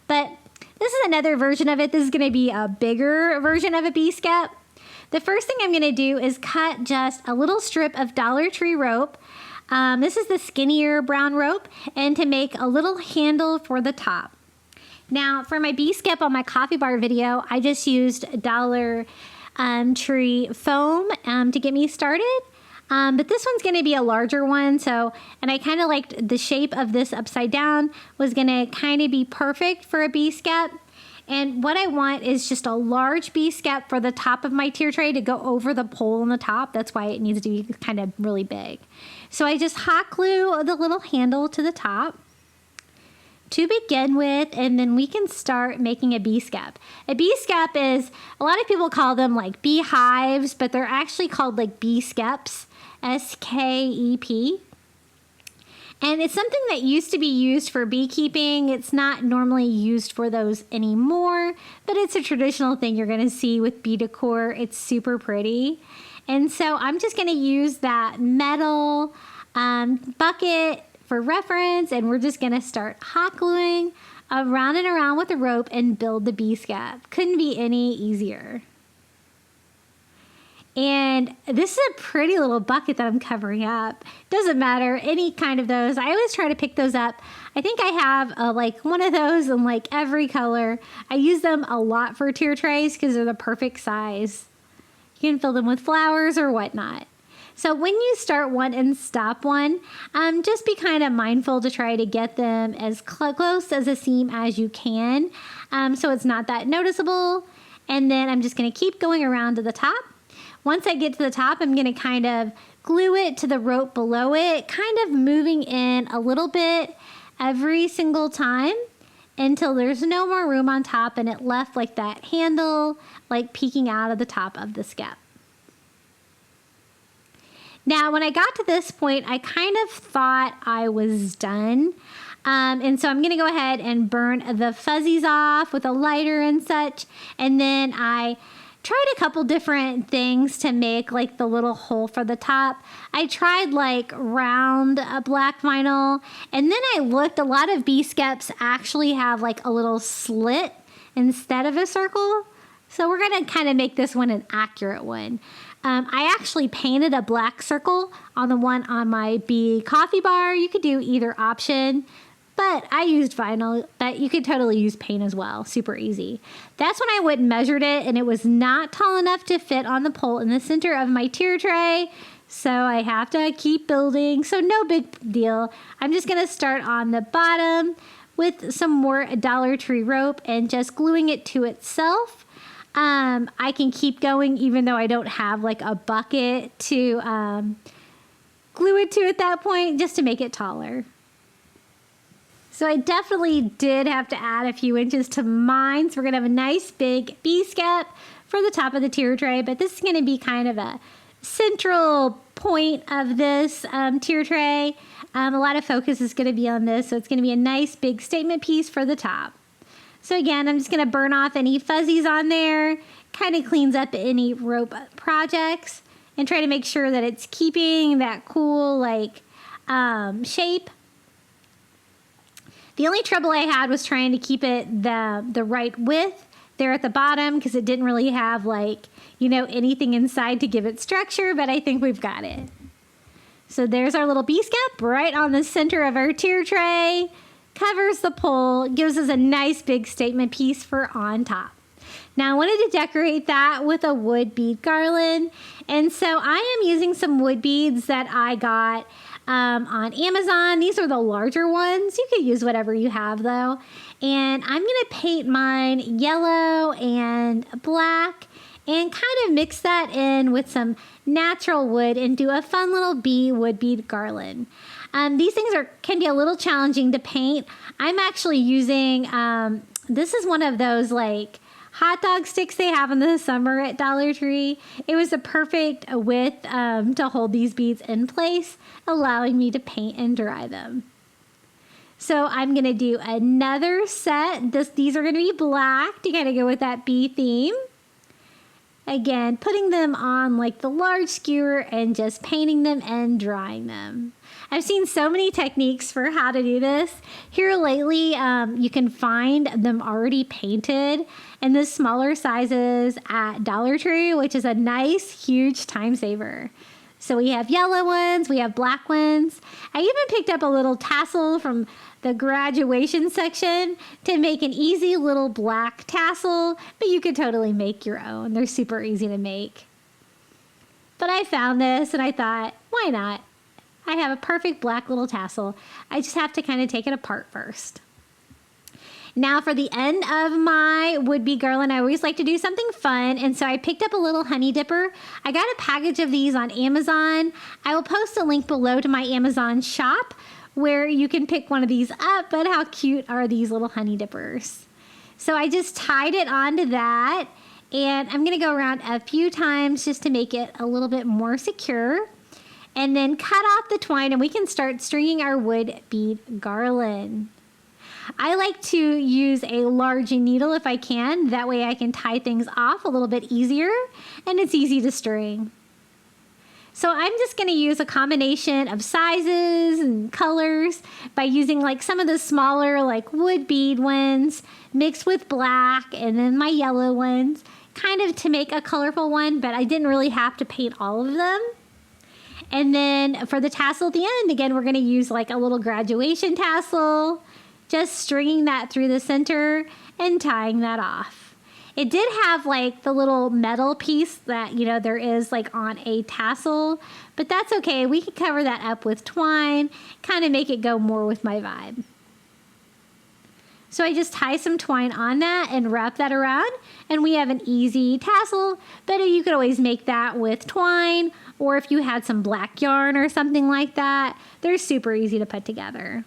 But this is another version of it. This is going to be a bigger version of a bee skep. The first thing I'm going to do is cut just a little strip of Dollar Tree rope. This is the skinnier brown rope, and to make a little handle for the top. Now, for my bee skep on my coffee bar video, I just used Dollar Tree foam to get me started. But this one's going to be a larger one, and I kind of liked the shape of this upside down was going to kind of be perfect for a bee skep. And what I want is just a large bee skep for the top of my tier tray to go over the pole on the top. That's why it needs to be kind of really big. So I just hot glue the little handle to the top to begin with, and then we can start making a bee skep. A bee skep is, a lot of people call them like beehives, but they're actually called like bee skeps, S-K-E-P. And it's something that used to be used for beekeeping. It's not normally used for those anymore, but it's a traditional thing you're going to see with bee decor. It's super pretty. And so I'm just going to use that metal bucket for reference, and we're just going to start hot gluing around and around with the rope and build the bee skep. Couldn't be any easier. And this is a pretty little bucket that I'm covering up. Doesn't matter, any kind of those. I always try to pick those up. I think I have like one of those in like every color. I use them a lot for tier trays because they're the perfect size. You can fill them with flowers or whatnot. So when you start one and stop one, just be kind of mindful to try to get them as close as a seam as you can, so it's not that noticeable. And then I'm just going to keep going around to the top. Once I get to the top, I'm going to kind of glue it to the rope below it, kind of moving in a little bit every single time until there's no more room on top and it left like that handle, like peeking out of the top of the skep. Now, when I got to this point, I kind of thought I was done. And so I'm going to go ahead and burn the fuzzies off with a lighter and such. And then I tried a couple different things to make like the little hole for the top. I tried like round black vinyl, and then I looked, a lot of bee skeps actually have like a little slit instead of a circle. So we're going to kind of make this one an accurate one. I actually painted a black circle on the one on my bee coffee bar. You could do either option, but I used vinyl, but you could totally use paint as well. Super easy. That's when I went and measured it, and it was not tall enough to fit on the pole in the center of my tier tray. So I have to keep building. So no big deal. I'm just going to start on the bottom with some more Dollar Tree rope and just gluing it to itself. I can keep going even though I don't have like a bucket to glue it to at that point, just to make it taller. So I definitely did have to add a few inches to mine. So we're going to have a nice big bee skep for the top of the tier tray, but this is going to be kind of a central point of this tier tray. A lot of focus is going to be on this, so it's going to be a nice big statement piece for the top. So again, I'm just going to burn off any fuzzies on there, kind of cleans up any rope projects, and try to make sure that it's keeping that cool like shape. The only trouble I had was trying to keep it the right width there at the bottom, because it didn't really have like, anything inside to give it structure, but I think we've got it. So there's our little bee skep right on the center of our tier tray. Covers the pole, gives us a nice big statement piece for on top. Now I wanted to decorate that with a wood bead garland, and so I am using some wood beads that I got on Amazon. These are the larger ones. You could use whatever you have though. And I'm going to paint mine yellow and black and kind of mix that in with some natural wood and do a fun little bee wood bead garland. These things can be a little challenging to paint. I'm actually using, this is one of those like hot dog sticks they have in the summer at Dollar Tree. It was the perfect width to hold these beads in place, allowing me to paint and dry them. So I'm going to do another set. These are going to be black to kind of go with that bee theme. Again, putting them on like the large skewer and just painting them and drying them. I've seen so many techniques for how to do this. Here lately, you can find them already painted in the smaller sizes at Dollar Tree, which is a nice, huge time saver. So we have yellow ones, we have black ones. I even picked up a little tassel from the graduation section to make an easy little black tassel, but you could totally make your own. They're super easy to make. But I found this and I thought, why not? I have a perfect black little tassel. I just have to kind of take it apart first. Now for the end of my would-be garland, I always like to do something fun, and so I picked up a little honey dipper. I got a package of these on Amazon. I will post a link below to my Amazon shop where you can pick one of these up, but how cute are these little honey dippers? So I just tied it onto that, and I'm going to go around a few times just to make it a little bit more secure, and then cut off the twine, and we can start stringing our wood bead garland. I like to use a large needle if I can. That way I can tie things off a little bit easier and it's easy to string. So I'm just going to use a combination of sizes and colors by using like some of the smaller like wood bead ones mixed with black and then my yellow ones kind of to make a colorful one, but I didn't really have to paint all of them. And then for the tassel at the end, again, we're going to use like a little graduation tassel. Just stringing that through the center and tying that off. It did have like the little metal piece that, you know, there is like on a tassel, but that's okay. We can cover that up with twine, kind of make it go more with my vibe. So I just tie some twine on that and wrap that around, and we have an easy tassel, but you could always make that with twine, or if you had some black yarn or something like that, they're super easy to put together.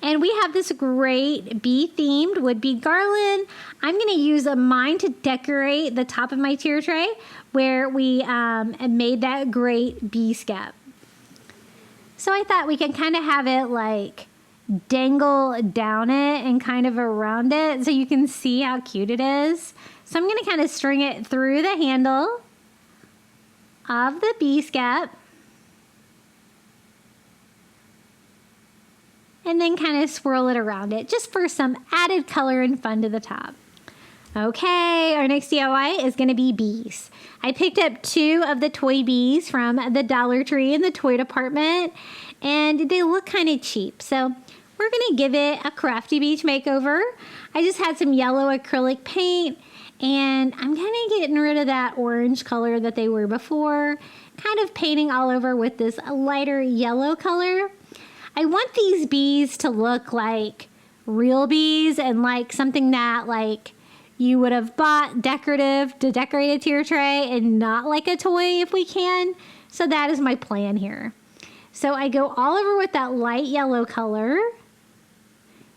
And we have this great bee-themed would-be garland. I'm going to use mine to decorate the top of my tier tray where we made that great bee skep. So I thought we can kind of have it like dangle down it and kind of around it so you can see how cute it is. So I'm going to kind of string it through the handle of the bee skep. And then kind of swirl it around it just for some added color and fun to the top. Okay, our next DIY is going to be bees. I picked up 2 of the toy bees from the Dollar Tree in the toy department, and they look kind of cheap. So we're going to give it a Crafty Beach makeover. I just had some yellow acrylic paint, and I'm kind of getting rid of that orange color that they were before, kind of painting all over with this lighter yellow color. I want these bees to look like real bees and like something that like you would have bought decorative to decorate a tier tray and not like a toy if we can. So that is my plan here. So I go all over with that light yellow color.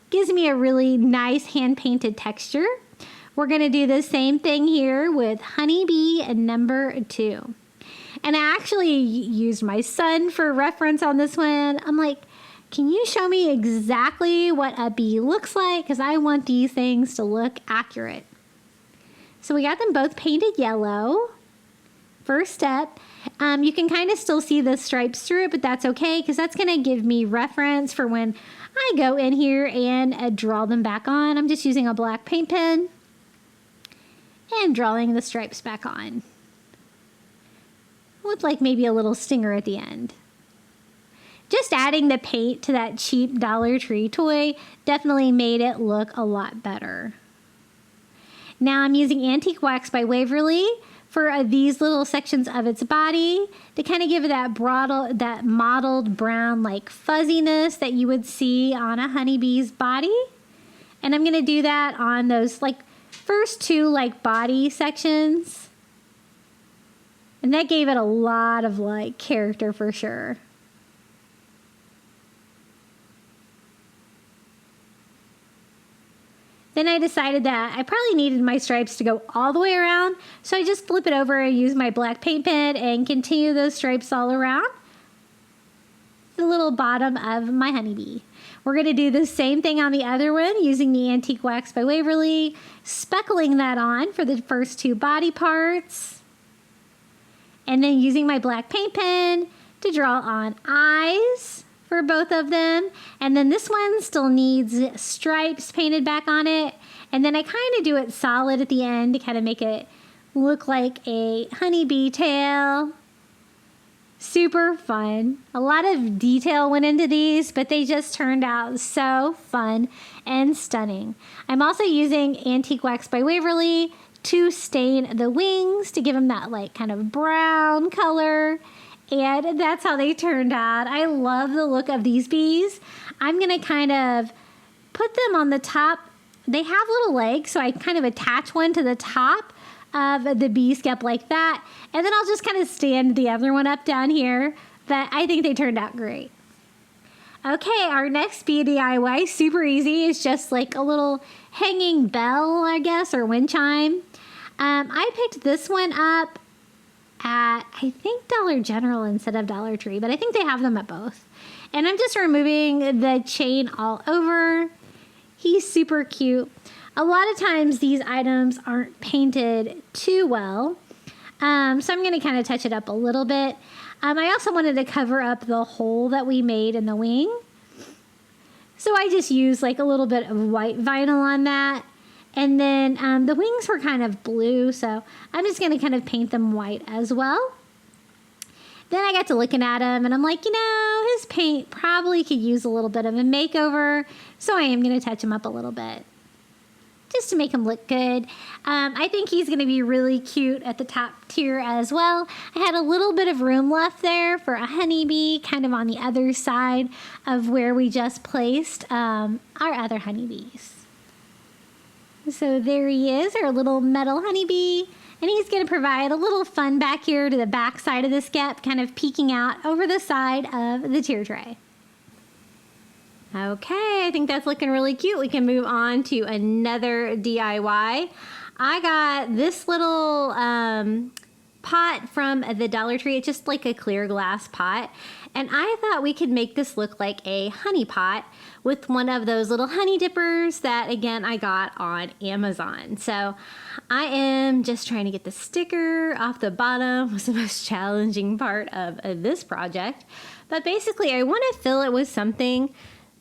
Gives me a really nice hand painted texture. We're going to do the same thing here with Honeybee and number 2. And I actually used my son for reference on this one. I'm like, can you show me exactly what a bee looks like? Because I want these things to look accurate. So we got them both painted yellow. First step. You can kind of still see the stripes through it, but that's okay because that's going to give me reference for when I go in here and draw them back on. I'm just using a black paint pen and drawing the stripes back on. With like maybe a little stinger at the end. Just adding the paint to that cheap Dollar Tree toy definitely made it look a lot better. Now I'm using Antique Wax by Waverly for these little sections of its body to kind of give it that mottled brown like fuzziness that you would see on a honeybee's body. And I'm going to do that on those like first 2 like body sections. And that gave it a lot of like character for sure. Then I decided that I probably needed my stripes to go all the way around, so I just flip it over and use my black paint pen and continue those stripes all around the little bottom of my honeybee. We're going to do the same thing on the other one using the Antique Wax by Waverly, speckling that on for the first 2 body parts, and then using my black paint pen, to draw on eyes for both of them. And then this one still needs stripes painted back on it. And then I kind of do it solid at the end to kind of make it look like a honeybee tail. Super fun. A lot of detail went into these, but they just turned out so fun and stunning. I'm also using Antique Wax by Waverly to stain the wings to give them that like kind of brown color. And that's how they turned out. I love the look of these bees. I'm going to kind of put them on the top. They have little legs, so I kind of attach one to the top of the bee scalp like that. And then I'll just kind of stand the other one up down here. But I think they turned out great. Okay, our next bee DIY, super easy, is just like a little hanging bell, I guess, or wind chime. I picked this one up at, I think, Dollar General instead of Dollar Tree, but I think they have them at both. And I'm just removing the chain all over. He's super cute. A lot of times these items aren't painted too well, so I'm going to kind of touch it up a little bit. I also wanted to cover up the hole that we made in the wing. So I just used like a little bit of white vinyl on that. And then the wings were kind of blue, so I'm just going to kind of paint them white as well. Then I got to looking at him, and I'm like, you know, his paint probably could use a little bit of a makeover, so I am going to touch him up a little bit, just to make him look good. I think he's going to be really cute at the top tier as well. I had a little bit of room left there for a honeybee, kind of on the other side of where we just placed our other honeybees. So there he is, our little metal honeybee. And he's going to provide a little fun back here to the back side of the skep, kind of peeking out over the side of the tier tray. Okay, I think that's looking really cute. We can move on to another DIY. I got this little pot from the Dollar Tree. It's just like a clear glass pot. And I thought we could make this look like a honey pot with one of those little honey dippers that, again, I got on Amazon. So I am just trying to get the sticker off the bottom. Was the most challenging part of this project. But basically, I want to fill it with something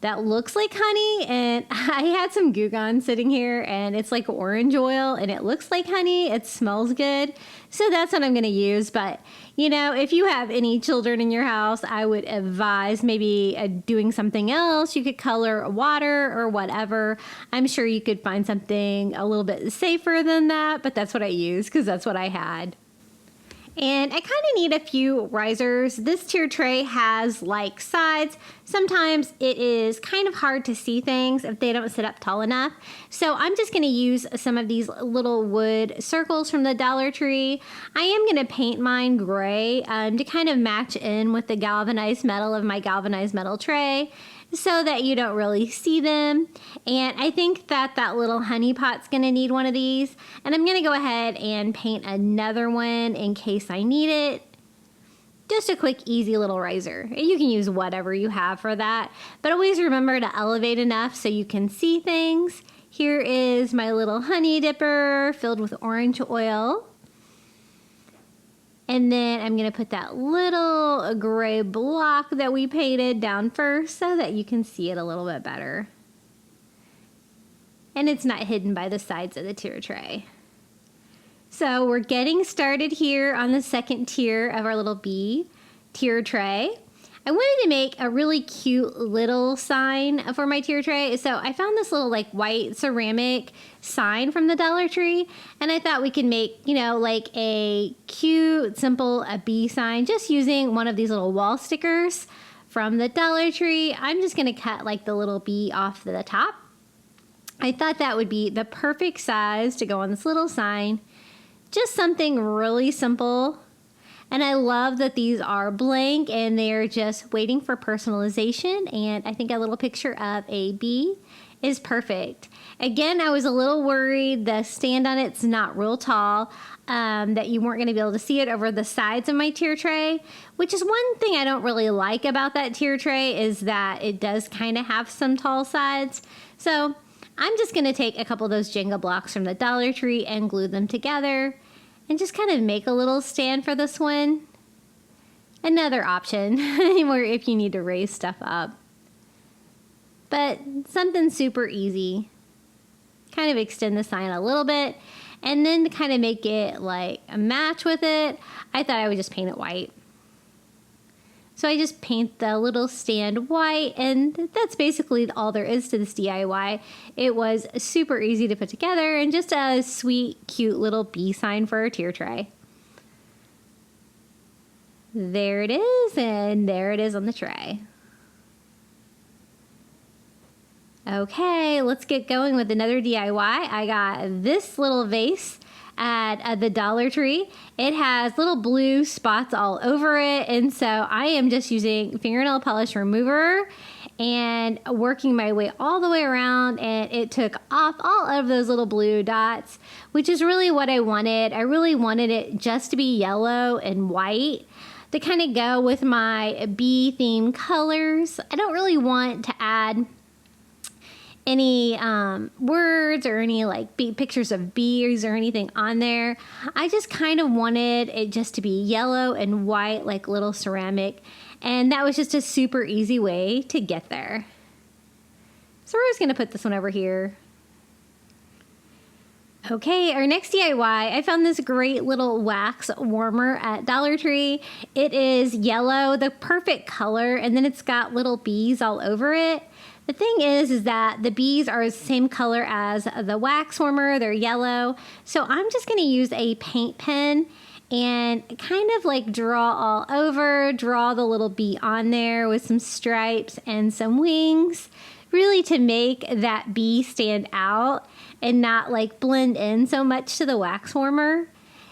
that looks like honey, and I had some Goo Gone sitting here, and it's like orange oil, and it looks like honey. It smells good, so that's what I'm going to use. But, you know, if you have any children in your house, I would advise maybe doing something else. You could color water or whatever. I'm sure you could find something a little bit safer than that, but that's what I used because that's what I had. And I kind of need a few risers. This tier tray has like sides. Sometimes it is kind of hard to see things if they don't sit up tall enough. So I'm just going to use some of these little wood circles from the Dollar Tree. I am going to paint mine gray to kind of match in with the galvanized metal of my galvanized metal tray, so that you don't really see them. And I think that that little honey pot's gonna need one of these. And I'm gonna go ahead and paint another one in case I need it. Just a quick, easy little riser. You can use whatever you have for that, but always remember to elevate enough so you can see things. Here is my little honey dipper filled with orange oil. And then I'm going to put that little gray block that we painted down first so that you can see it a little bit better. And it's not hidden by the sides of the tier tray. So we're getting started here on the second tier of our little bee tier tray. I wanted to make a really cute little sign for my tier tray. So I found this little like white ceramic sign from the Dollar Tree. And I thought we could make, you know, like a cute, simple bee sign just using one of these little wall stickers from the Dollar Tree. I'm just going to cut like the little bee off the top. I thought that would be the perfect size to go on this little sign. Just something really simple. And I love that these are blank and they're just waiting for personalization. And I think a little picture of a bee is perfect. Again, I was a little worried the stand on it's not real tall, that you weren't going to be able to see it over the sides of my tier tray, which is one thing I don't really like about that tier tray is that it does kind of have some tall sides. So I'm just going to take a couple of those Jenga blocks from the Dollar Tree and glue them together. And just kind of make a little stand for this one. another option where if you need to raise stuff up. But something super easy. Kind of extend the sign a little bit, and then to kind of make it like a match with it, I thought I would just paint it white. So I just paint the little stand white, and that's basically all there is to this DIY. It was super easy to put together and just a sweet, cute little bee sign for a tier tray. There it is, and there it is on the tray. Okay, let's get going with another DIY. I got this little vase at the Dollar Tree. It has little blue spots all over it, and so I am just using fingernail polish remover and working my way all the way around, and it took off all of those little blue dots, which is really what I wanted. I really wanted it just to be yellow and white to kind of go with my bee theme colors. I don't really want to add any words or any like pictures of bees or anything on there. I just kind of wanted it just to be yellow and white like little ceramic, and that was just a super easy way to get there. So we're just going to put this one over here. Okay, our next DIY, I found this great little wax warmer at Dollar Tree. It is yellow, the perfect color, and then it's got little bees all over it. The thing is that the bees are the same color as the wax warmer. They're yellow. So I'm just going to use a paint pen and kind of like draw all over, draw the little bee on there with some stripes and some wings, really to make that bee stand out and not like blend in so much to the wax warmer.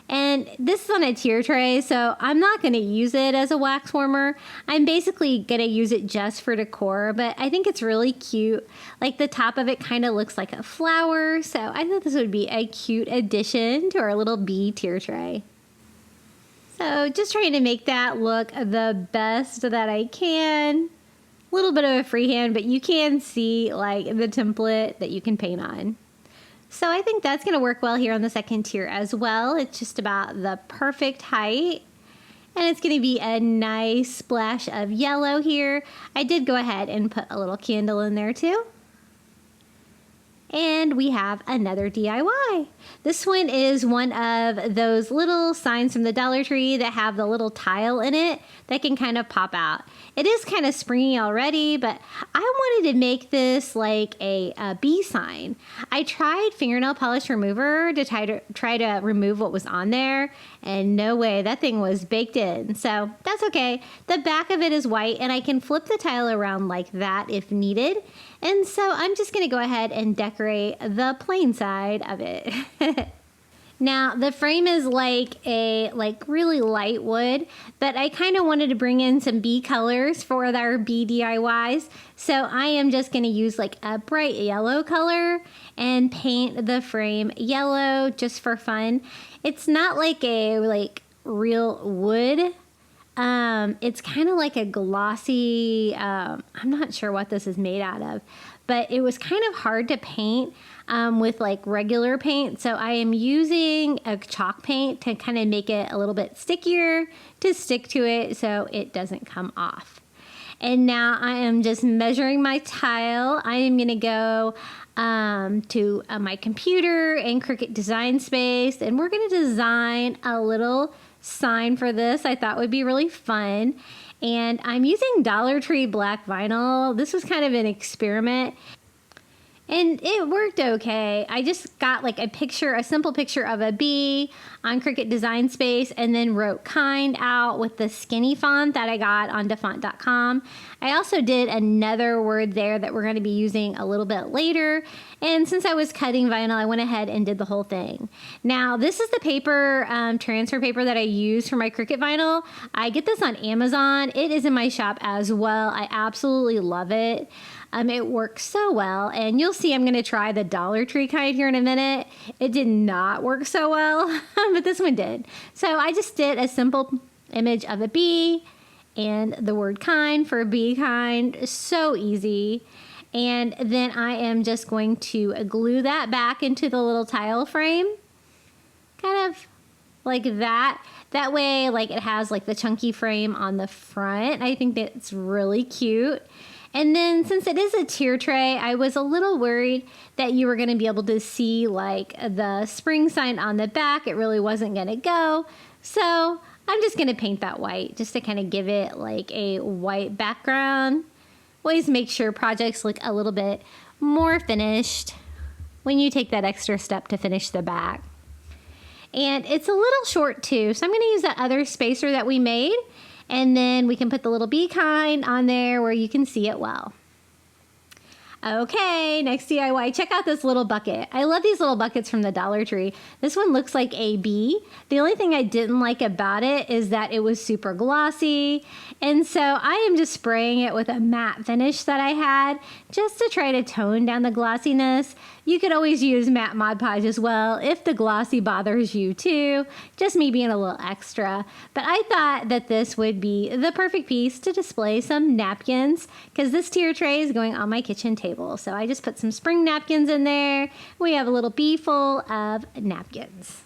And this is on a tier tray, so I'm not going to use it as a wax warmer. I'm basically going to use it just for decor, but I think it's really cute. Like the top of it kind of looks like a flower, so I thought this would be a cute addition to our little bee tier tray. So just trying to make that look the best that I can. A little bit of a freehand, but you can see like the template that you can paint on. So I think that's going to work well here on the second tier as well. It's just about the perfect height. And it's going to be a nice splash of yellow here. I did go ahead and put a little candle in there too. And we have another DIY. This one is one of those little signs from the Dollar Tree that have the little tile in it that can kind of pop out. It is kind of springy already, but I wanted to make this like a bee sign. I tried fingernail polish remover to try to remove what was on there, and no way, that thing was baked in. So that's okay. The back of it is white, and I can flip the tile around like that if needed. And so I'm just going to go ahead and decorate the plain side of it. Now, the frame is like a really light wood, but I kind of wanted to bring in some bee colors for our bee DIYs. So I am just going to use like a bright yellow color and paint the frame yellow just for fun. It's not like a real wood. It's kind of like a glossy, I'm not sure what this is made out of, but it was kind of hard to paint with like regular paint. So I am using a chalk paint to kind of make it a little bit stickier to stick to it so it doesn't come off. And now I am just measuring my tile. I am going to go to my computer in Cricut Design Space, and we're going to design a little sign for this. I thought would be really fun. And I'm using Dollar Tree black vinyl. This was kind of an experiment, and it worked okay. I just got like a simple picture of a bee on Cricut Design Space, and then wrote kind out with the skinny font that I got on dafont.com. I also did another word there that we're going to be using a little bit later. And since I was cutting vinyl, I went ahead and did the whole thing. Now, this is the paper, transfer paper that I use for my Cricut vinyl. I get this on Amazon. It is in my shop as well. I absolutely love it. It works so well, and you'll see I'm going to try the Dollar Tree kind here in a minute. It did not work so well, but this one did. So I just did a simple image of a bee and the word kind for bee kind. So easy. And then I am just going to glue that back into the little tile frame, kind of like that. That way, like, it has like the chunky frame on the front. I think that's really cute. And then since it is a tier tray, I was a little worried that you were going to be able to see like the spring sign on the back. It really wasn't going to go. So I'm just going to paint that white just to kind of give it like a white background. Always make sure projects look a little bit more finished when you take that extra step to finish the back. And it's a little short too, so I'm going to use that other spacer that we made, and then we can put the little bee kind on there where you can see it well. Okay, next DIY, check out this little bucket. I love these little buckets from the Dollar Tree. This one looks like a bee. The only thing I didn't like about it is that it was super glossy. And so I am just spraying it with a matte finish that I had just to try to tone down the glossiness. You could always use matte Mod Podge as well if the glossy bothers you too, just me being a little extra. But I thought that this would be the perfect piece to display some napkins because this tier tray is going on my kitchen table. So I just put some spring napkins in there. We have a little bee full of napkins.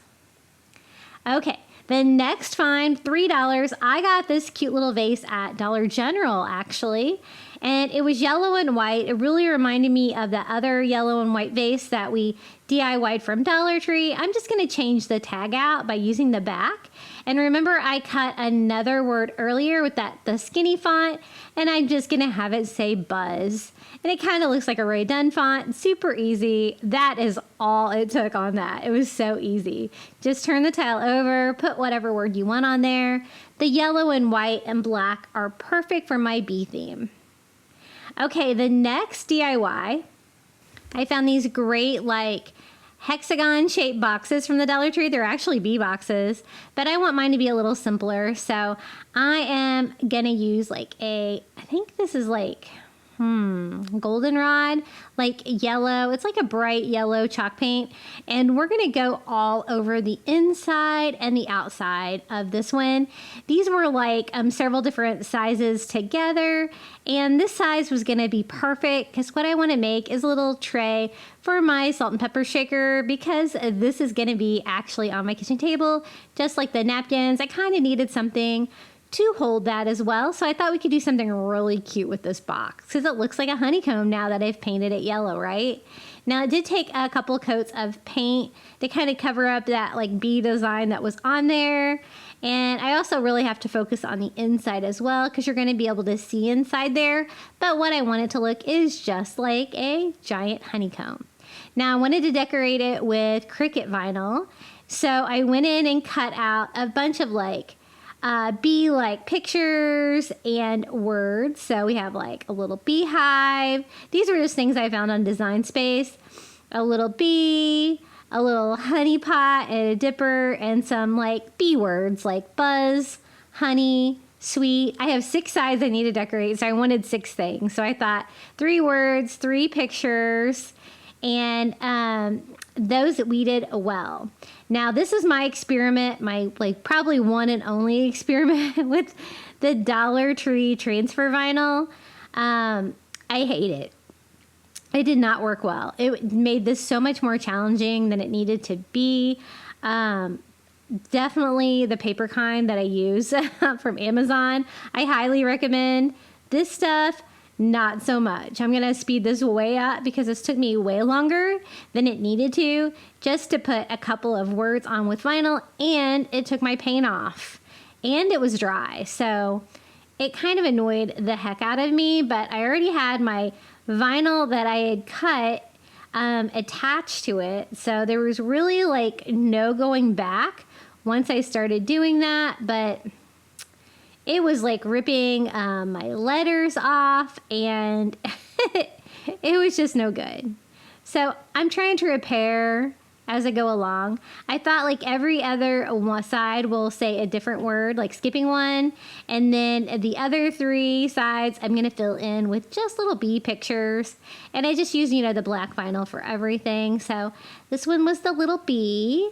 Okay. The next find, $3. I got this cute little vase at Dollar General, actually. And it was yellow and white. It really reminded me of the other yellow and white vase that we DIY'd from Dollar Tree. I'm just going to change the tag out by using the back. And remember, I cut another word earlier with the skinny font, and I'm just going to have it say Buzz. And it kind of looks like a Ray Dunn font. Super easy. That is all it took on that. It was so easy. Just turn the tile over, put whatever word you want on there. The yellow and white and black are perfect for my bee theme. Okay, the next DIY, I found these great like hexagon shaped boxes from the Dollar Tree. They're actually bee boxes, but I want mine to be a little simpler. So I am gonna use like I think this is like goldenrod, like yellow. It's like a bright yellow chalk paint, and we're gonna go all over the inside and the outside of this one. These were like several different sizes together, and this size was gonna be perfect because what I want to make is a little tray for my salt and pepper shaker, because this is gonna be actually on my kitchen table just like the napkins. I kind of needed something to hold that as well. So I thought we could do something really cute with this box because it looks like a honeycomb now that I've painted it yellow, right? Now it did take a couple coats of paint to kind of cover up that like bee design that was on there. And I also really have to focus on the inside as well because you're going to be able to see inside there. But what I want it to look is just like a giant honeycomb. Now I wanted to decorate it with cricket vinyl. So I went in and cut out a bunch of like bee like pictures and words. So we have like a little beehive. These were just things I found on Design Space. A little bee, a little honey pot and a dipper, and some like bee words like buzz, honey, sweet. I have 6 sides I need to decorate, so I wanted 6 things. So I thought 3 words, 3 pictures, and those that we did well. Now this is my experiment, my like probably one and only experiment with the Dollar Tree transfer vinyl. I hate it. It did not work well. It made this so much more challenging than it needed to be. Definitely the paper kind that I use from Amazon, I highly recommend. This stuff, not so much. I'm gonna speed this way up because this took me way longer than it needed to just to put a couple of words on with vinyl, and it took my paint off and it was dry. So it kind of annoyed the heck out of me, but I already had my vinyl that I had cut attached to it. So there was really like no going back once I started doing that, but it was like ripping my letters off, and it was just no good. So I'm trying to repair as I go along. I thought like every other side will say a different word, like skipping one, and then the other 3 sides I'm gonna fill in with just little bee pictures, and I just use, you know, the black vinyl for everything. So this one was the little bee,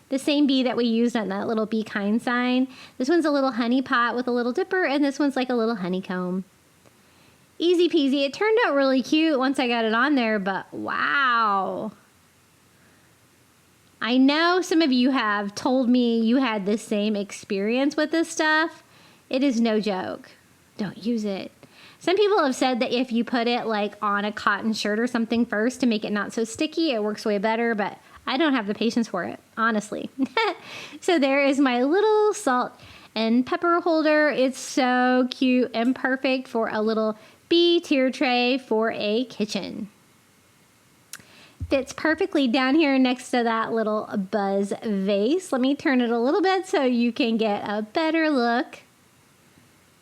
the same bee that we used on that little bee kind sign. This one's a little honey pot with a little dipper, and this one's like a little honeycomb. Easy peasy. It turned out really cute once I got it on there, but wow. I know some of you have told me you had the same experience with this stuff. It is no joke. Don't use it. Some people have said that if you put it like on a cotton shirt or something first to make it not so sticky, it works way better, but I don't have the patience for it, honestly. So there is my little salt and pepper holder. It's so cute and perfect for a little bee tier tray for a kitchen. Fits perfectly down here next to that little buzz vase. Let me turn it a little bit so you can get a better look.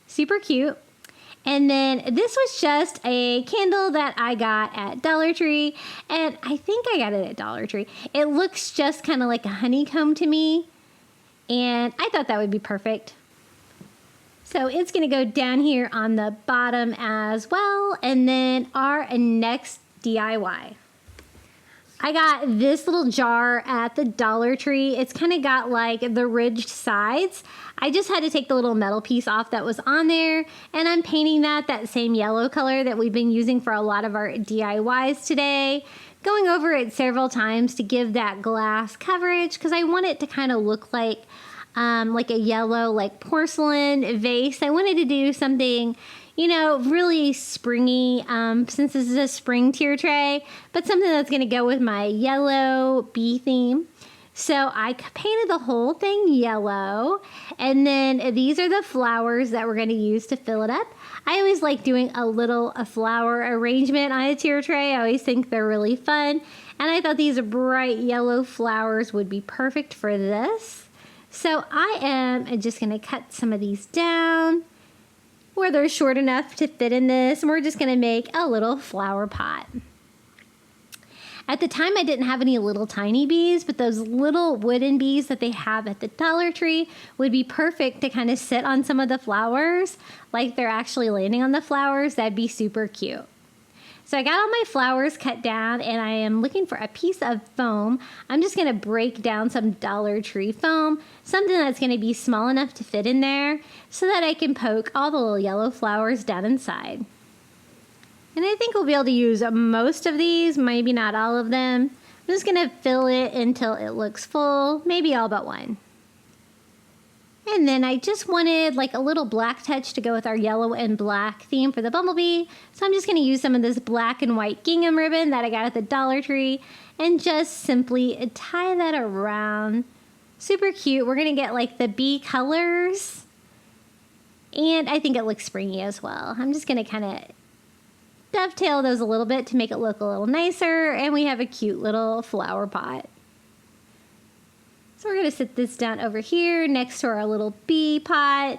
Super cute. And then this was just a candle that I got at Dollar Tree, and I think I got it at Dollar Tree. It looks just kind of like a honeycomb to me, and I thought that would be perfect. So it's going to go down here on the bottom as well, and then our next DIY. I got this little jar at the Dollar Tree. It's kind of got like the ridged sides. I just had to take the little metal piece off that was on there, and I'm painting that same yellow color that we've been using for a lot of our DIYs today. Going over it several times to give that glass coverage because I want it to kind of look like a yellow like porcelain vase. I wanted to do something, you know, really springy, since this is a spring tier tray, but something that's going to go with my yellow bee theme. So I painted the whole thing yellow, and then these are the flowers that we're going to use to fill it up. I always like doing a flower arrangement on a tier tray. I always think they're really fun, and I thought these bright yellow flowers would be perfect for this. So I am just going to cut some of these down where they're short enough to fit in this, and we're just going to make a little flower pot. At the time, I didn't have any little tiny bees, but those little wooden bees that they have at the Dollar Tree would be perfect to kind of sit on some of the flowers, like they're actually landing on the flowers. That'd be super cute. So I got all my flowers cut down, and I am looking for a piece of foam. I'm just going to break down some Dollar Tree foam, something that's going to be small enough to fit in there so that I can poke all the little yellow flowers down inside. And I think we'll be able to use most of these, maybe not all of them. I'm just going to fill it until it looks full, maybe all but one. And then I just wanted like a little black touch to go with our yellow and black theme for the bumblebee. So I'm just going to use some of this black and white gingham ribbon that I got at the Dollar Tree and just simply tie that around. Super cute. We're going to get like the bee colors. And I think it looks springy as well. I'm just going to kind of dovetail those a little bit to make it look a little nicer, and we have a cute little flower pot. So we're going to sit this down over here next to our little bee pot.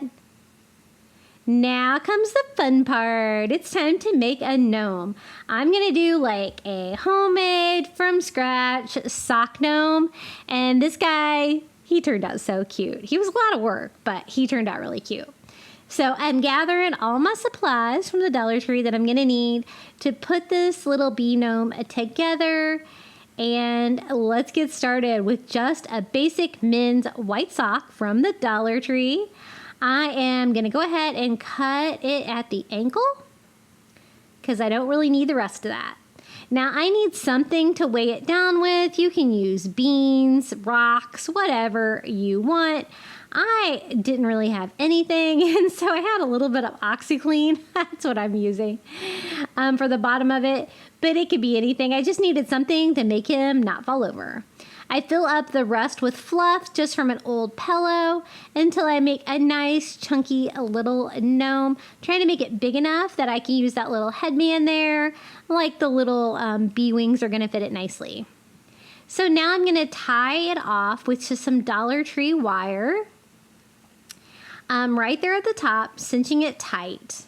Now comes the fun part. It's time to make a gnome. I'm going to do like a homemade from scratch sock gnome, and this guy, he turned out so cute. He was a lot of work, but he turned out really cute. So I'm gathering all my supplies from the Dollar Tree that I'm going to need to put this little bee gnome together. And let's get started with just a basic men's white sock from the Dollar Tree. I am going to go ahead and cut it at the ankle because I don't really need the rest of that. Now I need something to weigh it down with. You can use beans, rocks, whatever you want. I didn't really have anything, and so I had a little bit of OxyClean. That's what I'm using for the bottom of it, but it could be anything. I just needed something to make him not fall over. I fill up the rest with fluff just from an old pillow until I make a nice chunky little gnome, trying to make it big enough that I can use that little headband there, like the little bee wings are going to fit it nicely. So now I'm going to tie it off with just some Dollar Tree wire. Right there at the top, cinching it tight.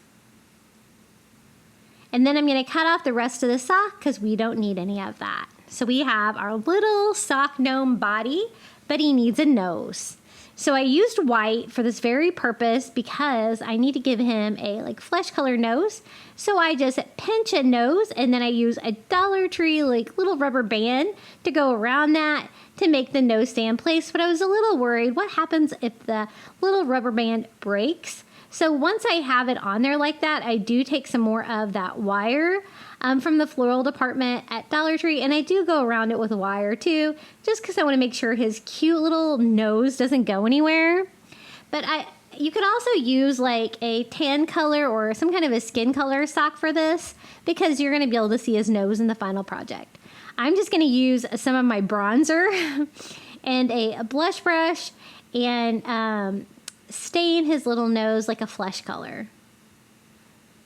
And then I'm going to cut off the rest of the sock because we don't need any of that. So we have our little sock gnome body, but he needs a nose. So I used white for this very purpose because I need to give him a like flesh color nose. So I just pinch a nose, and then I use a Dollar Tree like little rubber band to go around that to make the nose stay in place. But I was a little worried, what happens if the little rubber band breaks? So once I have it on there like that, I do take some more of that wire from the floral department at Dollar Tree, and I do go around it with a wire too, just because I want to make sure his cute little nose doesn't go anywhere. But you could also use like a tan color or some kind of a skin color sock for this, because you're going to be able to see his nose in the final project. I'm just going to use some of my bronzer and a blush brush and stain his little nose like a flesh color.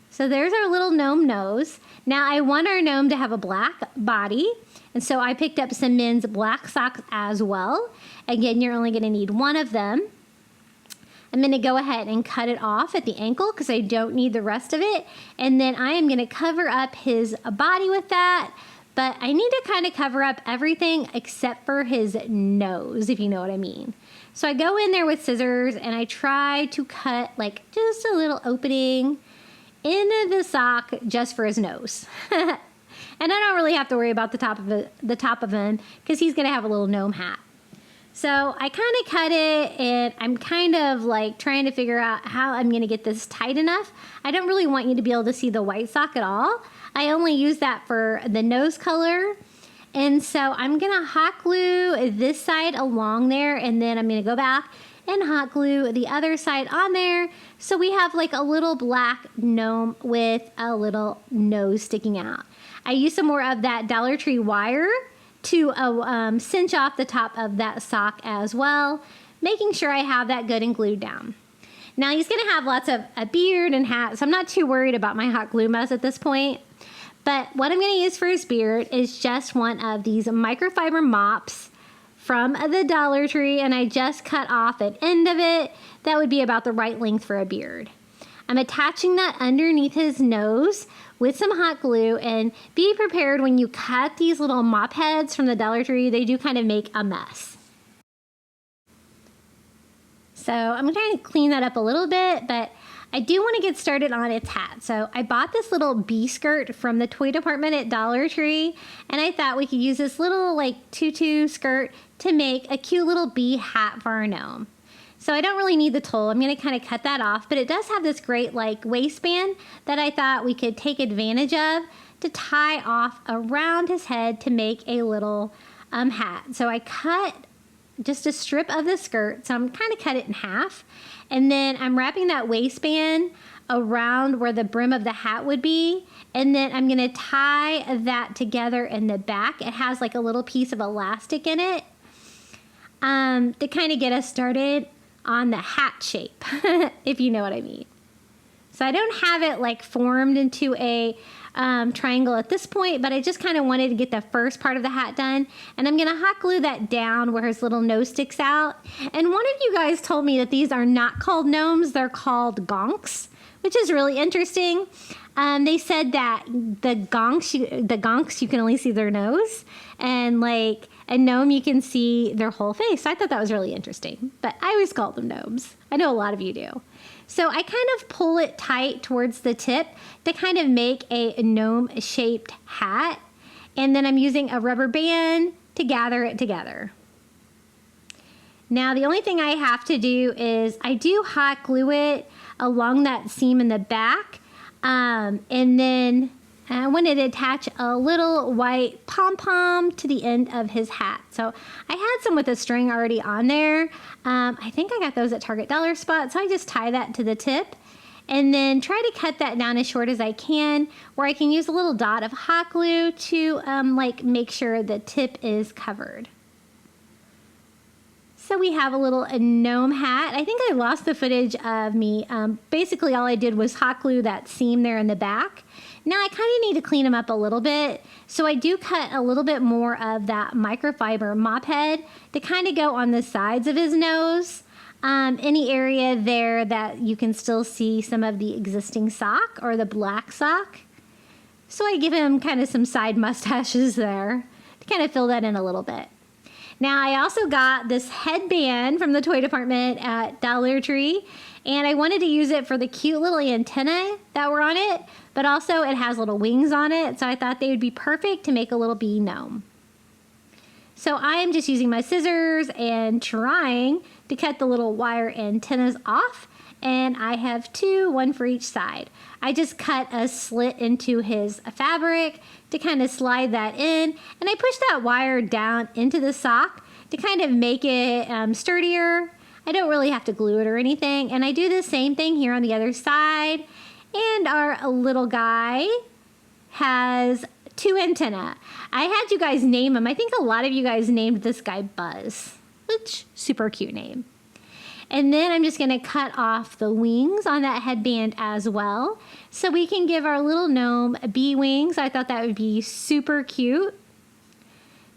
So there's our little gnome nose. Now I want our gnome to have a black body, and so I picked up some men's black socks as well. Again, you're only going to need one of them. I'm going to go ahead and cut it off at the ankle because I don't need the rest of it. And then I am going to cover up his body with that. But I need to kind of cover up everything except for his nose, if you know what I mean. So I go in there with scissors and I try to cut like just a little opening in the sock just for his nose. And I don't really have to worry about the top of him because he's going to have a little gnome hat. So I kind of cut it, and I'm kind of like trying to figure out how I'm going to get this tight enough. I don't really want you to be able to see the white sock at all. I only use that for the nose color. And so I'm going to hot glue this side along there, and then I'm going to go back and hot glue the other side on there. So we have like a little black gnome with a little nose sticking out. I use some more of that Dollar Tree wire to cinch off the top of that sock as well, making sure I have that good and glued down. Now he's going to have lots of a beard and hat, so I'm not too worried about my hot glue mess at this point. But what I'm going to use for his beard is just one of these microfiber mops from the Dollar Tree, and I just cut off an end of it. That would be about the right length for a beard. I'm attaching that underneath his nose with some hot glue, and be prepared when you cut these little mop heads from the Dollar Tree. They do kind of make a mess. So I'm trying to clean that up a little bit, but I do want to get started on its hat. So I bought this little bee skirt from the toy department at Dollar Tree, and I thought we could use this little like tutu skirt to make a cute little bee hat for our gnome. So I don't really need the tulle. I'm going to kind of cut that off, but it does have this great like waistband that I thought we could take advantage of to tie off around his head to make a little hat. So I cut just a strip of the skirt, so I'm kind of cut it in half, and then I'm wrapping that waistband around where the brim of the hat would be, and then I'm going to tie that together in the back. It has like a little piece of elastic in it to kind of get us started on the hat shape, if you know what I mean. So I don't have it like formed into a triangle at this point, but I just kind of wanted to get the first part of the hat done, and I'm going to hot glue that down where his little nose sticks out. And one of you guys told me that these are not called gnomes, they're called gonks, which is really interesting. They said that the gonks, you can only see their nose, and like a gnome, you can see their whole face. So I thought that was really interesting, but I always call them gnomes. I know a lot of you do. So I kind of pull it tight towards the tip to kind of make a gnome-shaped hat, and then I'm using a rubber band to gather it together. Now the only thing I have to do is I do hot glue it along that seam in the back, and then I wanted to attach a little white pom-pom to the end of his hat. So I had some with a string already on there. I think I got those at Target Dollar Spot, so I just tie that to the tip and then try to cut that down as short as I can, where I can use a little dot of hot glue to like make sure the tip is covered. So we have a little gnome hat. I think I lost the footage of me. Basically all I did was hot glue that seam there in the back. Now I kind of need to clean them up a little bit. So I do cut a little bit more of that microfiber mop head to kind of go on the sides of his nose. Any area there that you can still see some of the existing sock or the black sock. So I give him kind of some side mustaches there to kind of fill that in a little bit. Now I also got this headband from the toy department at Dollar Tree, and I wanted to use it for the cute little antennae that were on it, but also it has little wings on it, so I thought they would be perfect to make a little bee gnome. So I'm just using my scissors and trying to cut the little wire antennas off, and I have two, one for each side. I just cut a slit into his fabric to kind of slide that in, and I push that wire down into the sock to kind of make it sturdier. I don't really have to glue it or anything, and I do the same thing here on the other side. And our little guy has two antennae. I had you guys name him. I think a lot of you guys named this guy Buzz, which super cute name. And then I'm just going to cut off the wings on that headband as well, so we can give our little gnome bee wings. I thought that would be super cute.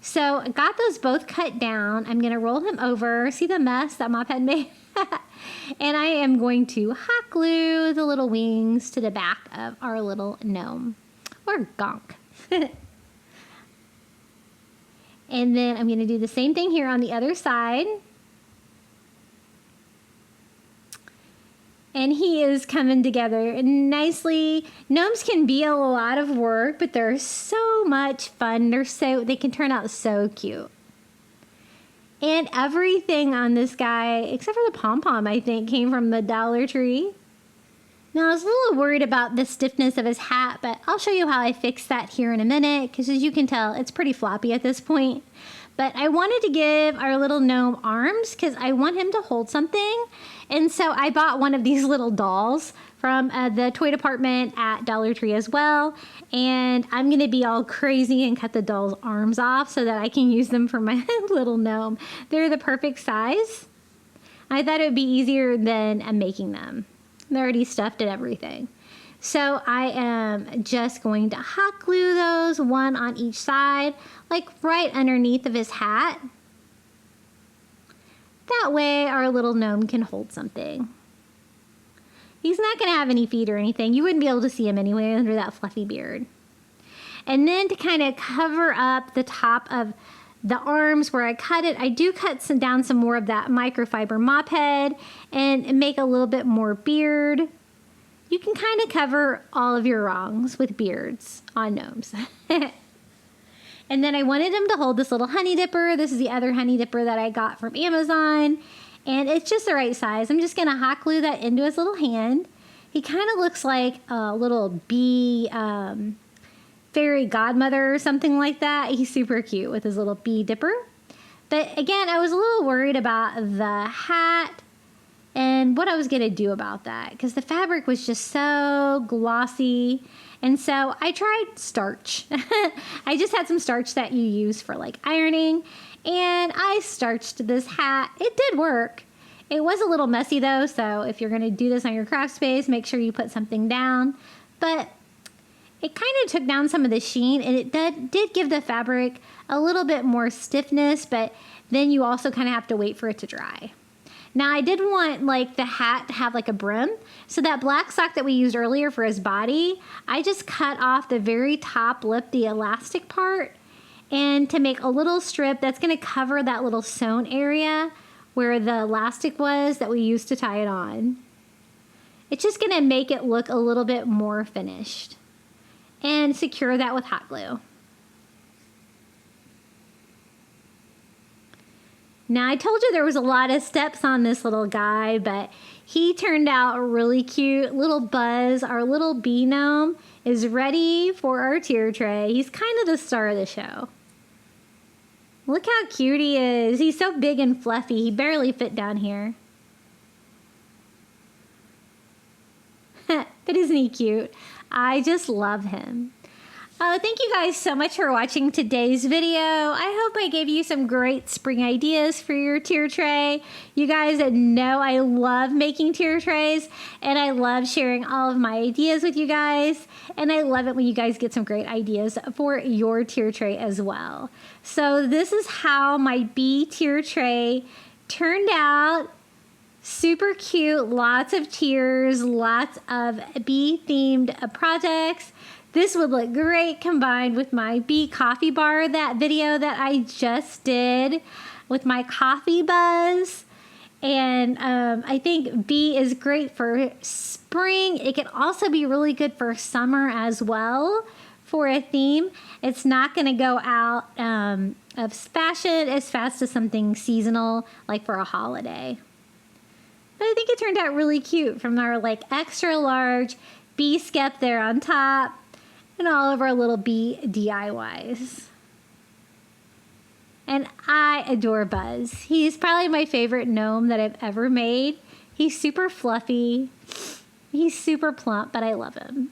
So I got those both cut down. I'm going to roll him over. See the mess that Mop had made? And I am going to hot glue the little wings to the back of our little gnome, or gonk. And then I'm going to do the same thing here on the other side. And he is coming together nicely. Gnomes can be a lot of work, but they're so much fun. They can turn out so cute. And everything on this guy, except for the pom-pom, I think, came from the Dollar Tree. Now, I was a little worried about the stiffness of his hat, but I'll show you how I fix that here in a minute, because as you can tell, it's pretty floppy at this point. But I wanted to give our little gnome arms, because I want him to hold something. And so I bought one of these little dolls from the toy department at Dollar Tree as well. And I'm going to be all crazy and cut the doll's arms off so that I can use them for my little gnome. They're the perfect size. I thought it would be easier than making them. They're already stuffed and everything. So I am just going to hot glue those, one on each side, like right underneath of his hat. That way our little gnome can hold something. He's not going to have any feet or anything. You wouldn't be able to see him anyway under that fluffy beard. And then to kind of cover up the top of the arms where I cut it, I do cut down some more of that microfiber mop head and make a little bit more beard. You can kind of cover all of your wrongs with beards on gnomes. And then I wanted him to hold this little honey dipper. This is the other honey dipper that I got from Amazon. And it's just the right size. I'm just going to hot glue that into his little hand. He kind of looks like a little bee fairy godmother or something like that. He's super cute with his little bee dipper. But again, I was a little worried about the hat and what I was going to do about that, because the fabric was just so glossy. And so I tried starch. I just had some starch that you use for like ironing, and I starched this hat. It did work. It was a little messy though, so if you're going to do this on your craft space, make sure you put something down. But it kind of took down some of the sheen, and it did give the fabric a little bit more stiffness, but then you also kind of have to wait for it to dry. Now, I did want like the hat to have like a brim. So that black sock that we used earlier for his body, I just cut off the very top lip, the elastic part, and to make a little strip that's going to cover that little sewn area where the elastic was that we used to tie it on. It's just going to make it look a little bit more finished. And secure that with hot glue. Now, I told you there was a lot of steps on this little guy, but he turned out really cute. Little Buzz, our little bee gnome, is ready for our tier tray. He's kind of the star of the show. Look how cute he is. He's so big and fluffy. He barely fit down here. But isn't he cute? I just love him. Thank you guys so much for watching today's video. I hope I gave you some great spring ideas for your tier tray. You guys know I love making tier trays, and I love sharing all of my ideas with you guys. And I love it when you guys get some great ideas for your tier tray as well. So this is how my bee tier tray turned out. Super cute, lots of tiers, lots of bee themed projects. This would look great combined with my bee coffee bar, that video that I just did with my coffee buzz. And I think bee is great for spring. It can also be really good for summer as well for a theme. It's not going to go out of fashion as fast as something seasonal like for a holiday. But I think it turned out really cute from our like extra large bee skep there on top and all of our little bee DIYs. And I adore Buzz. He's probably my favorite gnome that I've ever made. He's super fluffy. He's super plump, but I love him.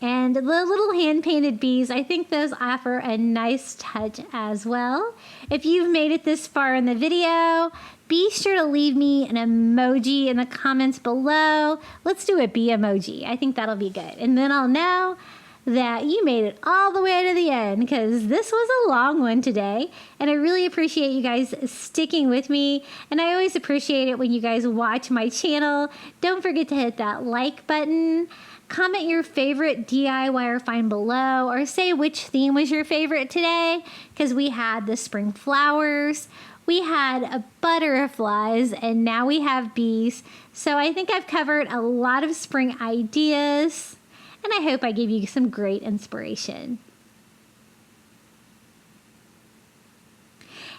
And the little hand-painted bees, I think those offer a nice touch as well. If you've made it this far in the video, be sure to leave me an emoji in the comments below. Let's do a bee emoji. I think that'll be good. And then I'll know that you made it all the way to the end, because this was a long one today, and I really appreciate you guys sticking with me, and I always appreciate it when you guys watch my channel. Don't forget to hit that like button, comment your favorite DIY find below, or say which theme was your favorite today, because we had the spring flowers, we had butterflies, and now we have bees. So I think I've covered a lot of spring ideas, and I hope I gave you some great inspiration.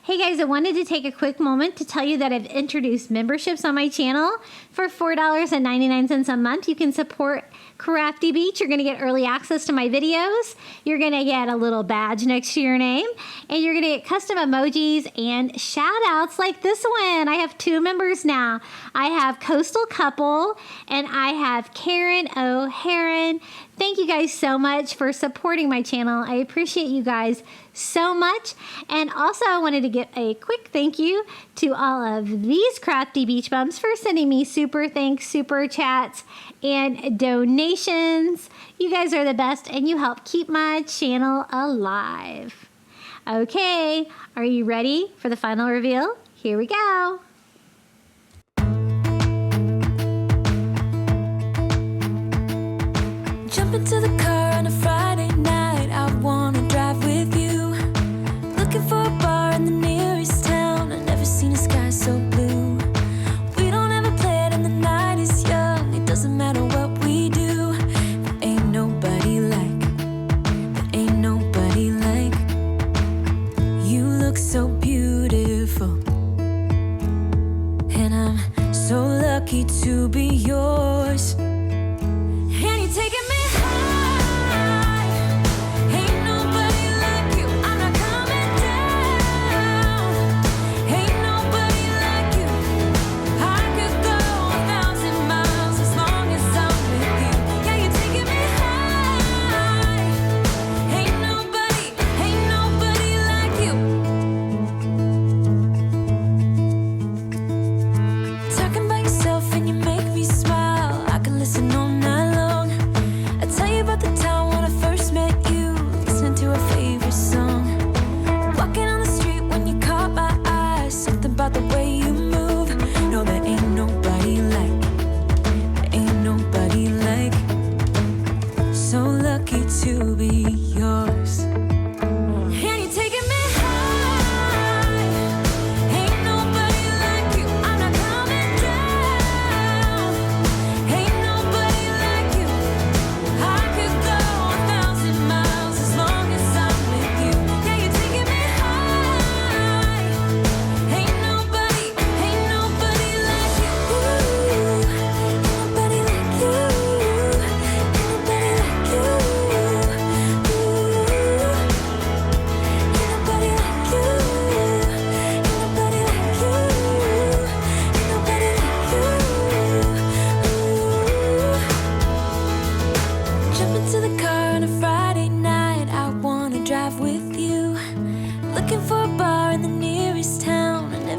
Hey guys, I wanted to take a quick moment to tell you that I've introduced memberships on my channel. For $4.99 a month, you can support Crafty Beach. You're going to get early access to my videos. You're going to get a little badge next to your name. And you're going to get custom emojis and shout outs like this one. I have 2 members now. I have Coastal Couple and I have Karen O'Haron. Thank you guys so much for supporting my channel. I appreciate you guys so much. And also I wanted to give a quick thank you to all of these Crafty Beach Bums for sending me super thanks, super chats, and donations. You guys are the best and you help keep my channel alive. Okay, are you ready for the final reveal? Here we go. Jump into the car on a Friday night. I wanna drive with you. Looking for a bar in the nearest town. I've never seen a sky so blue. We don't ever play it and the night is young. It doesn't matter what we do. There ain't nobody like. There ain't nobody like. You look so beautiful. And I'm so lucky to be yours. And you're taking me to be yours. And you're taking me high. Ain't nobody like you. I'm not coming down. Ain't nobody like you. I could go 1,000 miles as long as I'm with you. Yeah, you're taking me high. Ain't nobody like you. Ain't nobody like you. Ain't nobody like you.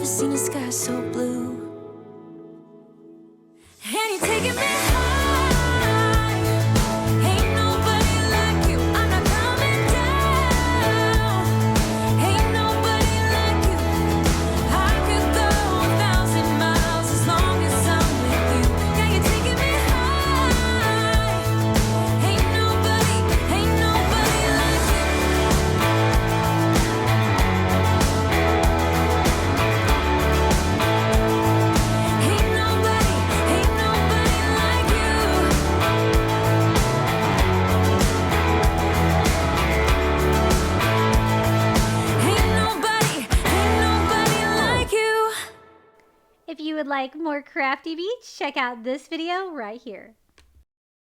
Seen a sky so blue. And you're taking me high. Ain't nobody like you. I'm not coming down. Ain't nobody like you. I could go 1,000 miles as long as I'm with you. Yeah, you're taking me high. Ain't nobody like you. would like more Crafty Beach, check out this video right here.